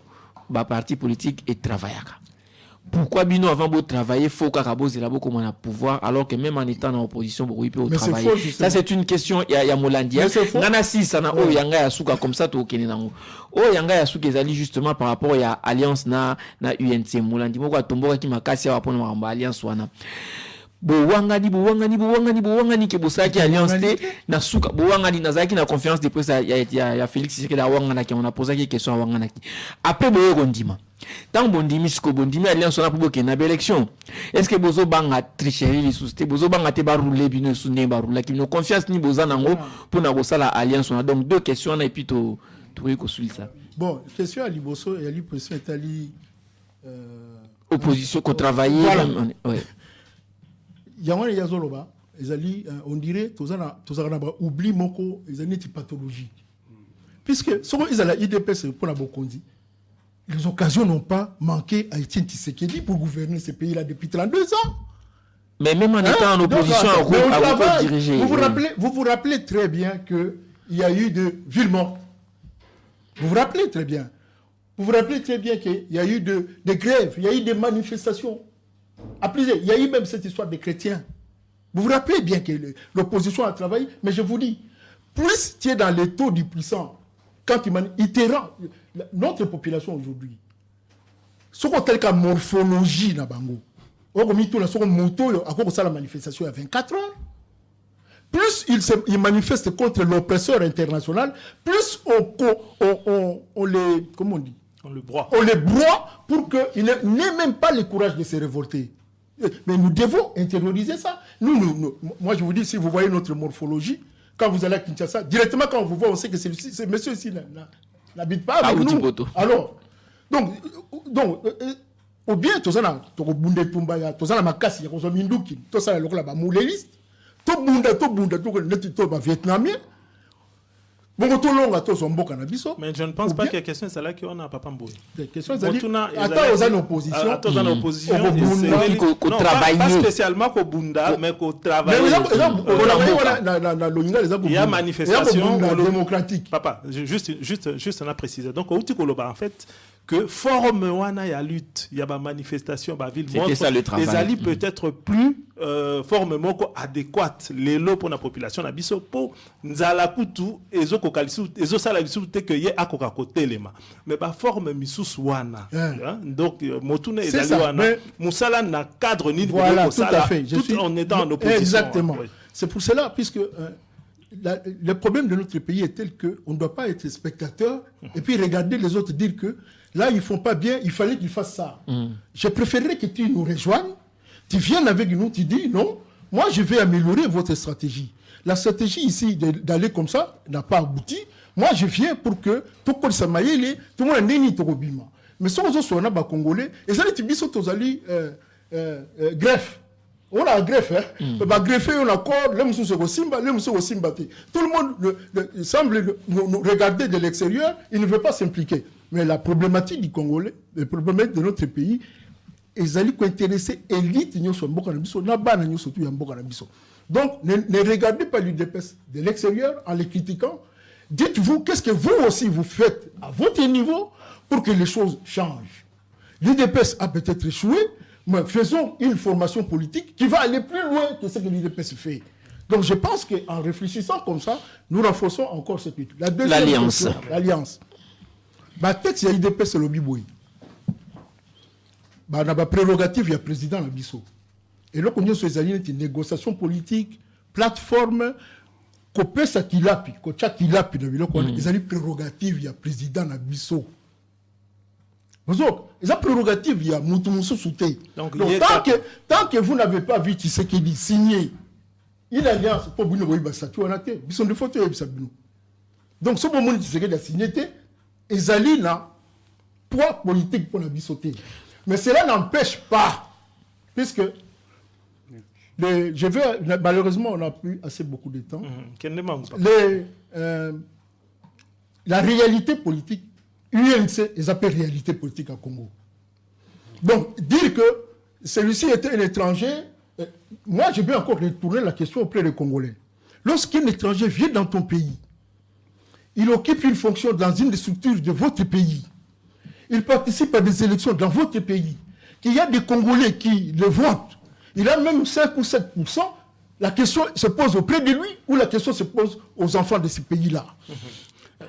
ba parti politique et travaillaka. Pourquoi bino avant de travailler faut qu'Arabozela beaucoup na pouvoir alors que même en étant en opposition beaucoup peut travailler. Ça c'est une question il y a Molandia ngana si sana o yanga ya suka comme ça to okene nango. O yanga ya suka ezali justement par rapport à alliance na UNC Molandi moko atomboka ki makasi ya pona mamba alliance wana. Bowangani ke bosaki alliance te na suka bowangani nazaki na conférence de presse ya Félix Tshisekedi da wangana ki on a posé une question à wangana ki. Après boyo gondima. Tant bondimi sko bondimi alliance wana pour na élection. Est-ce que bozo banga tricherie les sousté bozo banga te ba rouler bino souné ba rouler ki no confiance ni boza nango pour na bosala alliance wana. Donc 2 questions et puis to reconstruire ça. Bon, question à Liboso et à l'impression Italie opposition qu'on travailler voilà. Ouais. Yangwana yazoloba ezali on dirait tozana oubli moko ezali une pathologie. Puisque souvent ils ont la IDPS pour la Bokondi. Les occasions n'ont pas manqué à Etienne Tshisekedi pour gouverner ce pays-là depuis 32 ans. Mais même en étant en opposition à diriger. Vous vous rappelez très bien qu'il y a eu de villes mortes. Vous vous rappelez très bien. Vous vous rappelez très bien qu'il y a eu des grèves, il y a eu des manifestations. Il y a eu même cette histoire des chrétiens. Vous vous rappelez bien que l'opposition a travaillé, mais je vous dis, plus tu es dans les taux du puissant, quand il te rend, notre population aujourd'hui, ce qu'on appelle la morphologie, na bango, on a tout la moto, à cause de la manifestation à 24 heures. Plus il manifeste contre l'oppresseur international, plus on les, comment on dit? On les broie pour qu'ils n'aient même pas le courage de se révolter. Mais nous devons intérioriser ça. Moi, je vous dis, si vous voyez notre morphologie, quand vous allez à Kinshasa, directement quand on vous voit, on sait que ce monsieur ici n'habite pas avec nous. Alors, donc ou bien tozana to bunde tumbaya tozana makasi ya kozo minduki to sala lokola ba mouleliste to bunda to ko neti to ba vietnamien bon to longa to zomboka na biso. Mais je ne pense pas que la question c'est là qu'on a papa Mbouy. Des questions attends aux oppositions. Attends aux oppositions. Non, pas spécialement qu'au bunda mais qu'au travail. Il y a manifestation démocratique. Papa, juste on a précisé. Donc au Tikoloba en fait que forme wana ya lutte, il y a ma manifestation ba ville montre ça, le travail. les alliés peut-être plus formellement adéquate les lots pour la population na biso po nzala kutu ezo kokalisu ezo sala biso te que ye akoka côté lema mais ba forme misusu wana donc motuna ezali wana musala na cadre ni voilà, tout à fait. Tout en étant en opposition. Exactement. Oui. C'est pour cela puisque le problème de notre pays est tel qu'on ne doit pas être spectateur et puis regarder les autres dire que là, ils ne font pas bien, il fallait qu'ils fassent ça. Je préférerais que tu nous rejoignes, tu viennes avec nous, tu dis non, moi je vais améliorer votre stratégie. La stratégie ici d'aller comme ça n'a pas abouti. Moi je viens pour que tout le monde n'est ni Togobima. Mais si on a des Congolais, et ça les Tibiso Tozali greffe. On a greffe, bah greffer on a corps, les monsieur se Simba, les monsieur Simba. Tout le monde semble nous regarder de l'extérieur, il ne veut pas s'impliquer. Mais la problématique du Congolais, le problème de notre pays, ils allaient intéresser l'élite donc ne regardez pas l'UDPS de l'extérieur en les critiquant. Dites-vous qu'est-ce que vous aussi vous faites à votre niveau pour que les choses changent. L'UDPS a peut-être échoué, mais faisons une formation politique qui va aller plus loin que ce que l'UDPS fait. Donc je pense qu'en réfléchissant comme ça, nous renforçons encore cette lutte. L'alliance. L'alliance. Bah, texte, il y a l'UDPS et le Biboui. Bah, on a la prérogative, il y a le président de Bisso. Et là, on a sur les alliés, une négociation politique, plateforme, qu'on peut s'aquilapi, qu'on tchakilapi, il y a une prérogative, il y a le président de Bisso. Ils ont prérogative, il y a Moutoumoussou Souté. Donc tant que vous n'avez pas vu Tshisekedi signer une alliance, pour vous ne voyez pas ça, tu en as été. Ils sont des photos, donc ce moment où Tshisekedi a signé, ils allaient là, poids politique pour la bisauter. Mais cela n'empêche pas, puisque malheureusement, on n'a plus assez beaucoup de temps. La réalité politique, UNC, ils appellent réalité politique à Congo. Donc, dire que celui-ci était un étranger, moi, je vais encore retourner la question auprès des Congolais. Lorsqu'un étranger vient dans ton pays, il occupe une fonction dans une des structures de votre pays, il participe à des élections dans votre pays, qu'il y a des Congolais qui le votent, il a même 5 ou 7%, la question se pose auprès de lui ou la question se pose aux enfants de ces pays-là.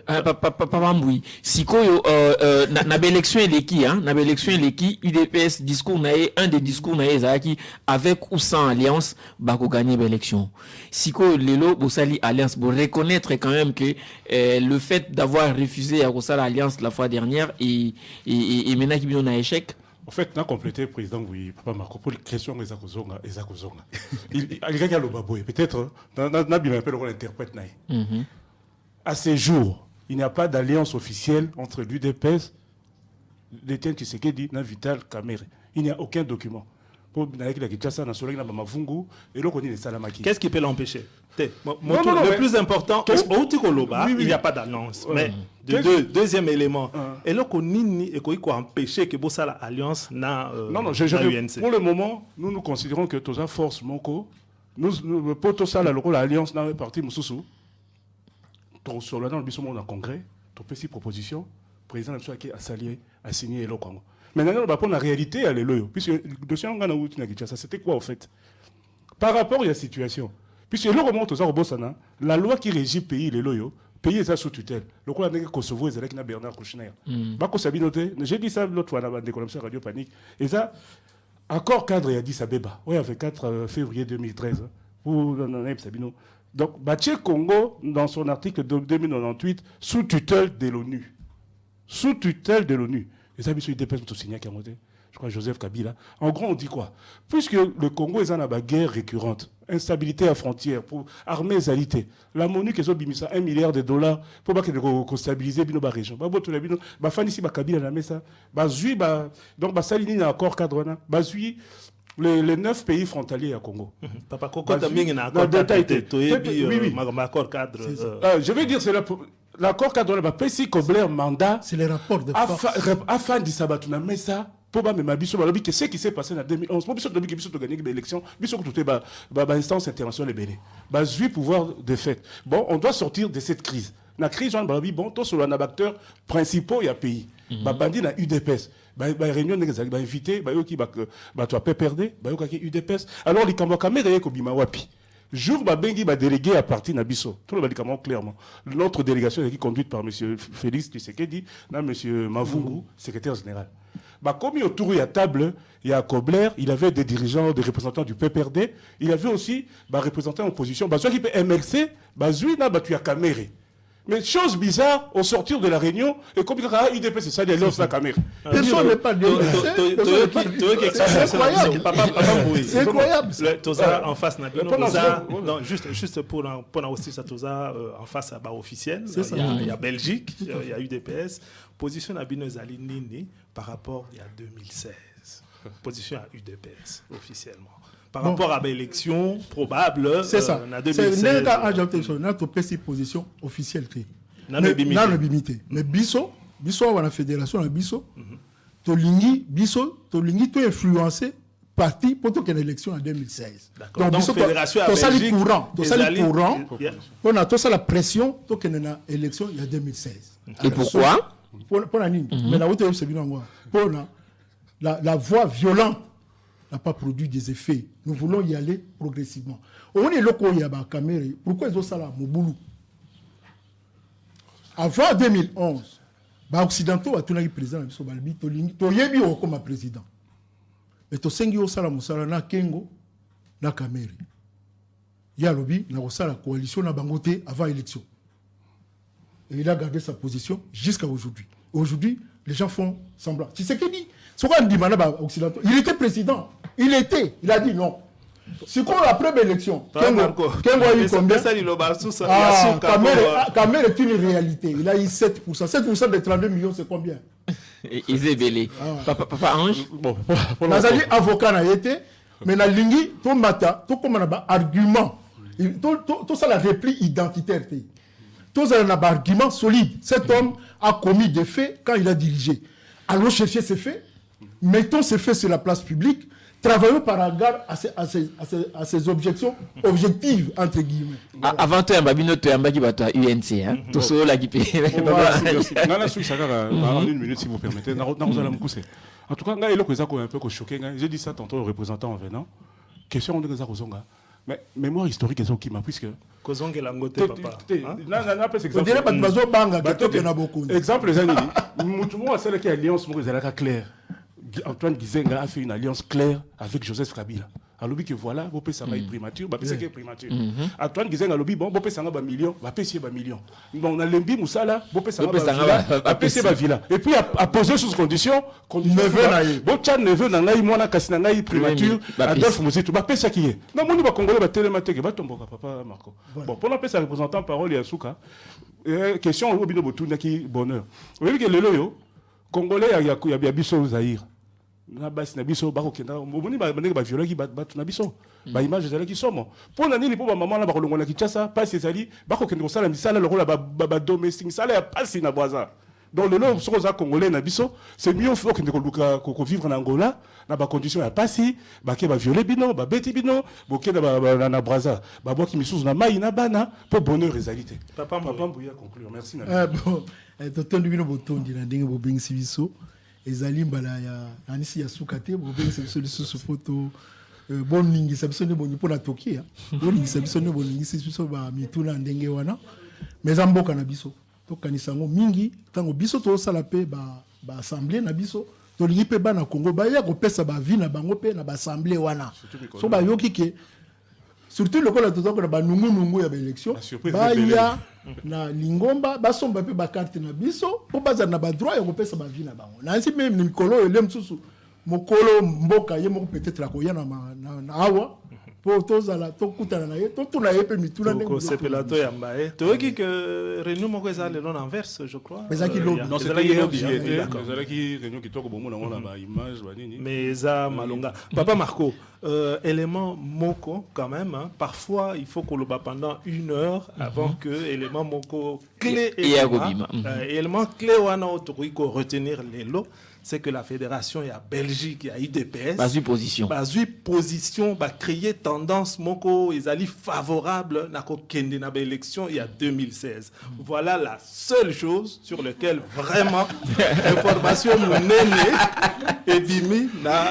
Papa Mboui, sikoyo na élection eleki na élection eleki UDPS discours un des discours ezaki avec ou sans alliance bako gagner l'élection. Sikoyo lelo bosali alliance pour reconnaître quand même que le fait d'avoir refusé à Rosala alliance la fois dernière et maintenant qui a échec. En fait, on a complété président oui, Papa Marco pour les questions Ezakozonga. Il y a le baboy peut-être n'a bien appelé le interprète à ces jours, il n'y a pas d'alliance officielle entre l'UDPS, l'Étienne Tshisekedi et Vital Kamerhe. Il n'y a aucun document. Qu'est-ce qui peut l'empêcher? Le plus important, au Tikoloba, il n'y a pas d'alliance. Mais deuxième élément, et là qu'on peut empêcher que ça l'alliance n'a UNC. Pour le moment, nous considérons que toute force Moko, nous pour ça l'alliance n'a pas parti Moussoussou. Sur le dans congrès, tu peux six propositions, le président a signé le Congo. Maintenant, on va prendre la réalité à l'éloyo. Puisque le dossier en Ghana, c'était quoi en fait? Par rapport à la situation. Puisque le remonte aux Arabosana, la loi qui régit le pays, l'éloyo, pays est sous tutelle. Le quoi n'est que Kosovo et avec Bernard Kouchner. Bako Sabinote, j'ai dit ça l'autre fois dans la déclaration Radio Panique. Et ça, accord cadre et Addis Abeba. Oui, avec 4 février 2013. Pour Sabino. Donc, Baché Congo, dans son article de 2098, sous tutelle de l'ONU. Sous tutelle de l'ONU. Les amis sur l'UDPS ont signé à Cameroun. je crois Joseph Kabila. En gros, on dit quoi? Puisque le Congo est en guerre récurrente, instabilité à frontière, pour armée égalité, la MONUC est obimisa $1 milliard pour pas stabiliser la région. Bah bon, tout le monde, bah fan ici, bah Kabila la messa, bah zui, bah donc bah salini na accord cadre na, bah zui. Les 9 pays frontaliers à Congo. Papa Coco también en accord cadre. Je veux dire, c'est l'accord cadre. Si Kobler mandat. C'est les rapports de force. Afin de sabatuna mais ça. Pour ma biso balobi que ce qui s'est passé en 2011 pour biso dobi que biso to gagner l'élection biso tout est ba instance internationale béné ba zui pouvoir de fait. Bon, on doit sortir de cette crise. La crise on balobi bon to sur un acteur principaux il y a pays. Ba bandi na UDPS. Ba réunion des ba invité ba yo ki ba toi perdre ba yo ki UDPS. Alors les kambo kamera ko bima wapi. Jour ba bengi ba délégué à partir na biso. Tout le médicament clairement. Notre délégation est conduite par monsieur Félix Tshisekedi, na monsieur Mavungu, secrétaire général. Bah, comme autour de la table, il y a Kobler, il avait des dirigeants, des représentants du PPRD, il avait aussi des représentants en opposition. Bah, soit qui peut MLC, bah, Zui n'a battu à Caméré. Mais chose bizarre, au sortir de la réunion, et comme il y a UDP, c'est ça, il y a la caméra. Personne n'est pas c'est incroyable. C'est incroyable. Toza en face, non, juste pour aussi ça, Toza en face à officiel. Il y a Belgique, il y a UDPS. Position à Bino Zalinini par rapport à 2016. Position à UDPS officiellement. Par rapport à l'élection probable, c'est ça. En 2016. C'est notre position officielle. Mais Bisso, à la fédération, Bisso, Tolingi, tu influencé parti pour qu'il y ait l'élection en 2016. Donc, Bisso, tu as sali courant, on a tous la pression pour qu'il y ait une élection en 2016. Et pourquoi? Pour la ligne. Mais la voie violente n'a pas produit des effets. Nous voulons y aller progressivement. On est loco yaba caméra. Pourquoi ils ont ça là, Moboulou? Avant 2011, les Occidentaux ont tout le président de Sobalbi, Toyebi comme président. Mais to sengi au sala musala na Kengo na caméra. Ya lobi na la coalition na bangote avant l'élection. Et il a gardé sa position jusqu'à aujourd'hui. Aujourd'hui, les gens font semblant. Tu sais ce qu'il dit? C'est quoi Occidentaux? Il était président. Il a dit non. C'est quoi la première élection? Kengo a eu combien? Kamer est une réalité. Il a eu 7%. 7% de 32 millions, c'est combien? Ils est belé. Papa Ange. Bon, Nazali avocat n'a été, mais la ligne, tout mata, tout comme un argument. Tout ça la repli identitaire. Tout ça un argument solide. Cet homme a commis des faits quand il a dirigé. Allons chercher ces faits. Mettons ces faits sur la place publique, travaillons par regard à ces objections objectives, entre guillemets. Avant tout, tu as UNC. Tout ça, là, qui peut. En une minute, si vous permettez. En tout cas, un peu choqué. J'ai dit ça tantôt aux représentants en venant. Question de Kozonga. Mais mémoire historique est qui m'a puisque. Kozonga langote, papa. On dirait pas de bazo banga, qu'il y en a beaucoup. Exemple, les amis, moi, c'est qui alliance, moi, c'est claire. Antoine Gizenga a fait une alliance claire avec Joseph Kabila. Alors que voilà, vous pouvez savoir primature, bah c'est primature. Antoine Gizenga a dit bon, vous pouvez savoir million, va payer ba million. Bon, on a l'embi Moussala, vous pouvez savoir va payer ba villa. Et puis à poser sous condition, neveu naï. Bon, Tchad neveu naï, moi na kasina naï primature, Adolphe Mouzitou, bah payer ça qui est. Non, mon ba Congolais ba télématique, ba tomboka papa Marco. Bon, pour la paix sa représentant parole et Asuka. Question au bino botuna qui bonheur. Vous voyez que le loyo Congolais il y a biso Zaïre. Na basi na biso bako kenda moboni ba ndenge ba violer ki ba na biso ba image ezali ki somo pour na nini po ba maman na ba kolongola Kinshasa pasi ezali bako kenda ko sala misala lokola ba domestique sala ya pasi na boisa donc le nom sokoza congolais na biso c'est mieux faut kenda ko luka ko vivre na Angola na ba condition ya pasi ba ke ba violer bino ba beti bino bo kenda ba na Brazza ba boki ki misusu na mai na bana pour bonheur réalité papa Mbouya conclure merci na bon totondi bino botondi na ndenge bo bengisi biso ezali mbala ya nanisi ya sukate bo bengisa biso lisusu photo bon ningi sabiso ne boni pona tokia bon ningi sabiso ne boni ngisi biso ba mituna ndenge wana mais amboka na biso to kanisango mingi tango biso to sala pe ba assemblée na biso to lingi pe bana Congo ba ya ko pesa ba vie na bango pe na ba assemblée wana so ba yoki ke surtout le kola tozo ko ba nungu ya ba élection ba ya na lingomba ba somba pe ba carte na biso po baza na ba droit ya ko pesa ba vie na bango na nsi même nikolo ele msusu mokolo mboka ye moko peut-être akoya na awa po tozala tokutana na ye totuna ye pe mituna ndenge sepelato ya mbaye toyoki que réunion moko eza lelo na Anvers je crois ezaki lobby non c'était hier ezalaki réunion kitoko bomona ngona ba image ba nini mais eza malonga papa Marco élément moko quand même hein, parfois il faut qu'on le bat pendant 1 heure avant que élément moko clé élément clé wana otokoki ko retenir lelo c'est que la fédération il y a Belgique il y a UDPS basui position va créer tendance moko ezali favorable na ko kende na élection il y a 2016 voilà la seule chose sur laquelle vraiment information munene et bimi na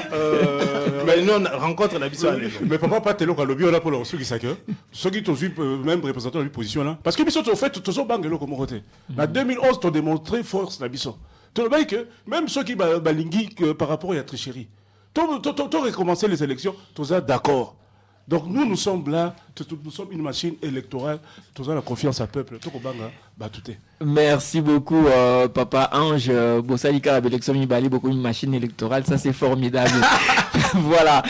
réunion rencontre la biso mais papa pas telo ka lobby on a pour le reçu qui ça que ceux qui t'ont même représentant la position là parce que biso to fait to so bangelo comme côté na 2011 t'ont démontré force la biso que même ceux qui balingi par rapport à la tricherie, tu recommencer les élections, tu es d'accord. Donc nous sommes là, nous sommes une machine électorale, tu as la confiance à peuple. Merci beaucoup Papa Ange. Bossalika l'élection Mibali, beaucoup une machine électorale, ça c'est formidable. Voilà.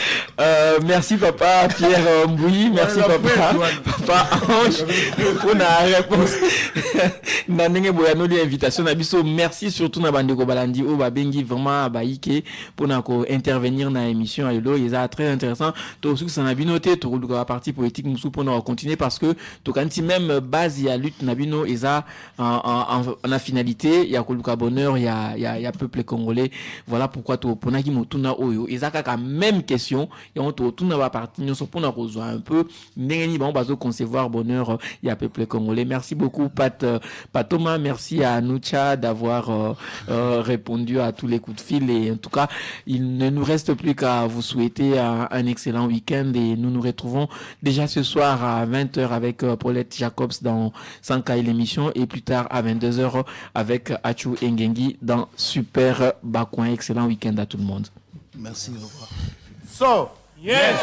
Merci Papa Pierre Mboui, merci Papa Ange pour la réponse. Nanenge Boyano l'invitation Nabiso, merci surtout na Bandeko Balandi au Babengi vraiment Baïke pour intervenir dans l'émission Aïlo, il est très intéressant. Tout ce que ça n'a bien noté, tout la partie politique nous pour nous continuer parce que tout quand même base il y a lutte nabino et ça en la finalité il y a Koluka bonheur il y a peuple congolais voilà pourquoi tout pour naki motuna oyo et ça ka même question et on tout na va partir nous pour nous rejoindre un peu n'engeni bon bazo concevoir bonheur il y a peuple congolais. Merci beaucoup Pat Thomas, merci à Noucha d'avoir répondu à tous les coups de fil et en tout cas il ne nous reste plus qu'à vous souhaiter un excellent week-end et nous retrouvons déjà ce soir à 20h avec Paulette Jacobs dans Sankai l'émission et plus tard à 22h avec Achou Engengi dans Super Bakouin. Excellent week-end à tout le monde. Merci, au revoir. So, yes.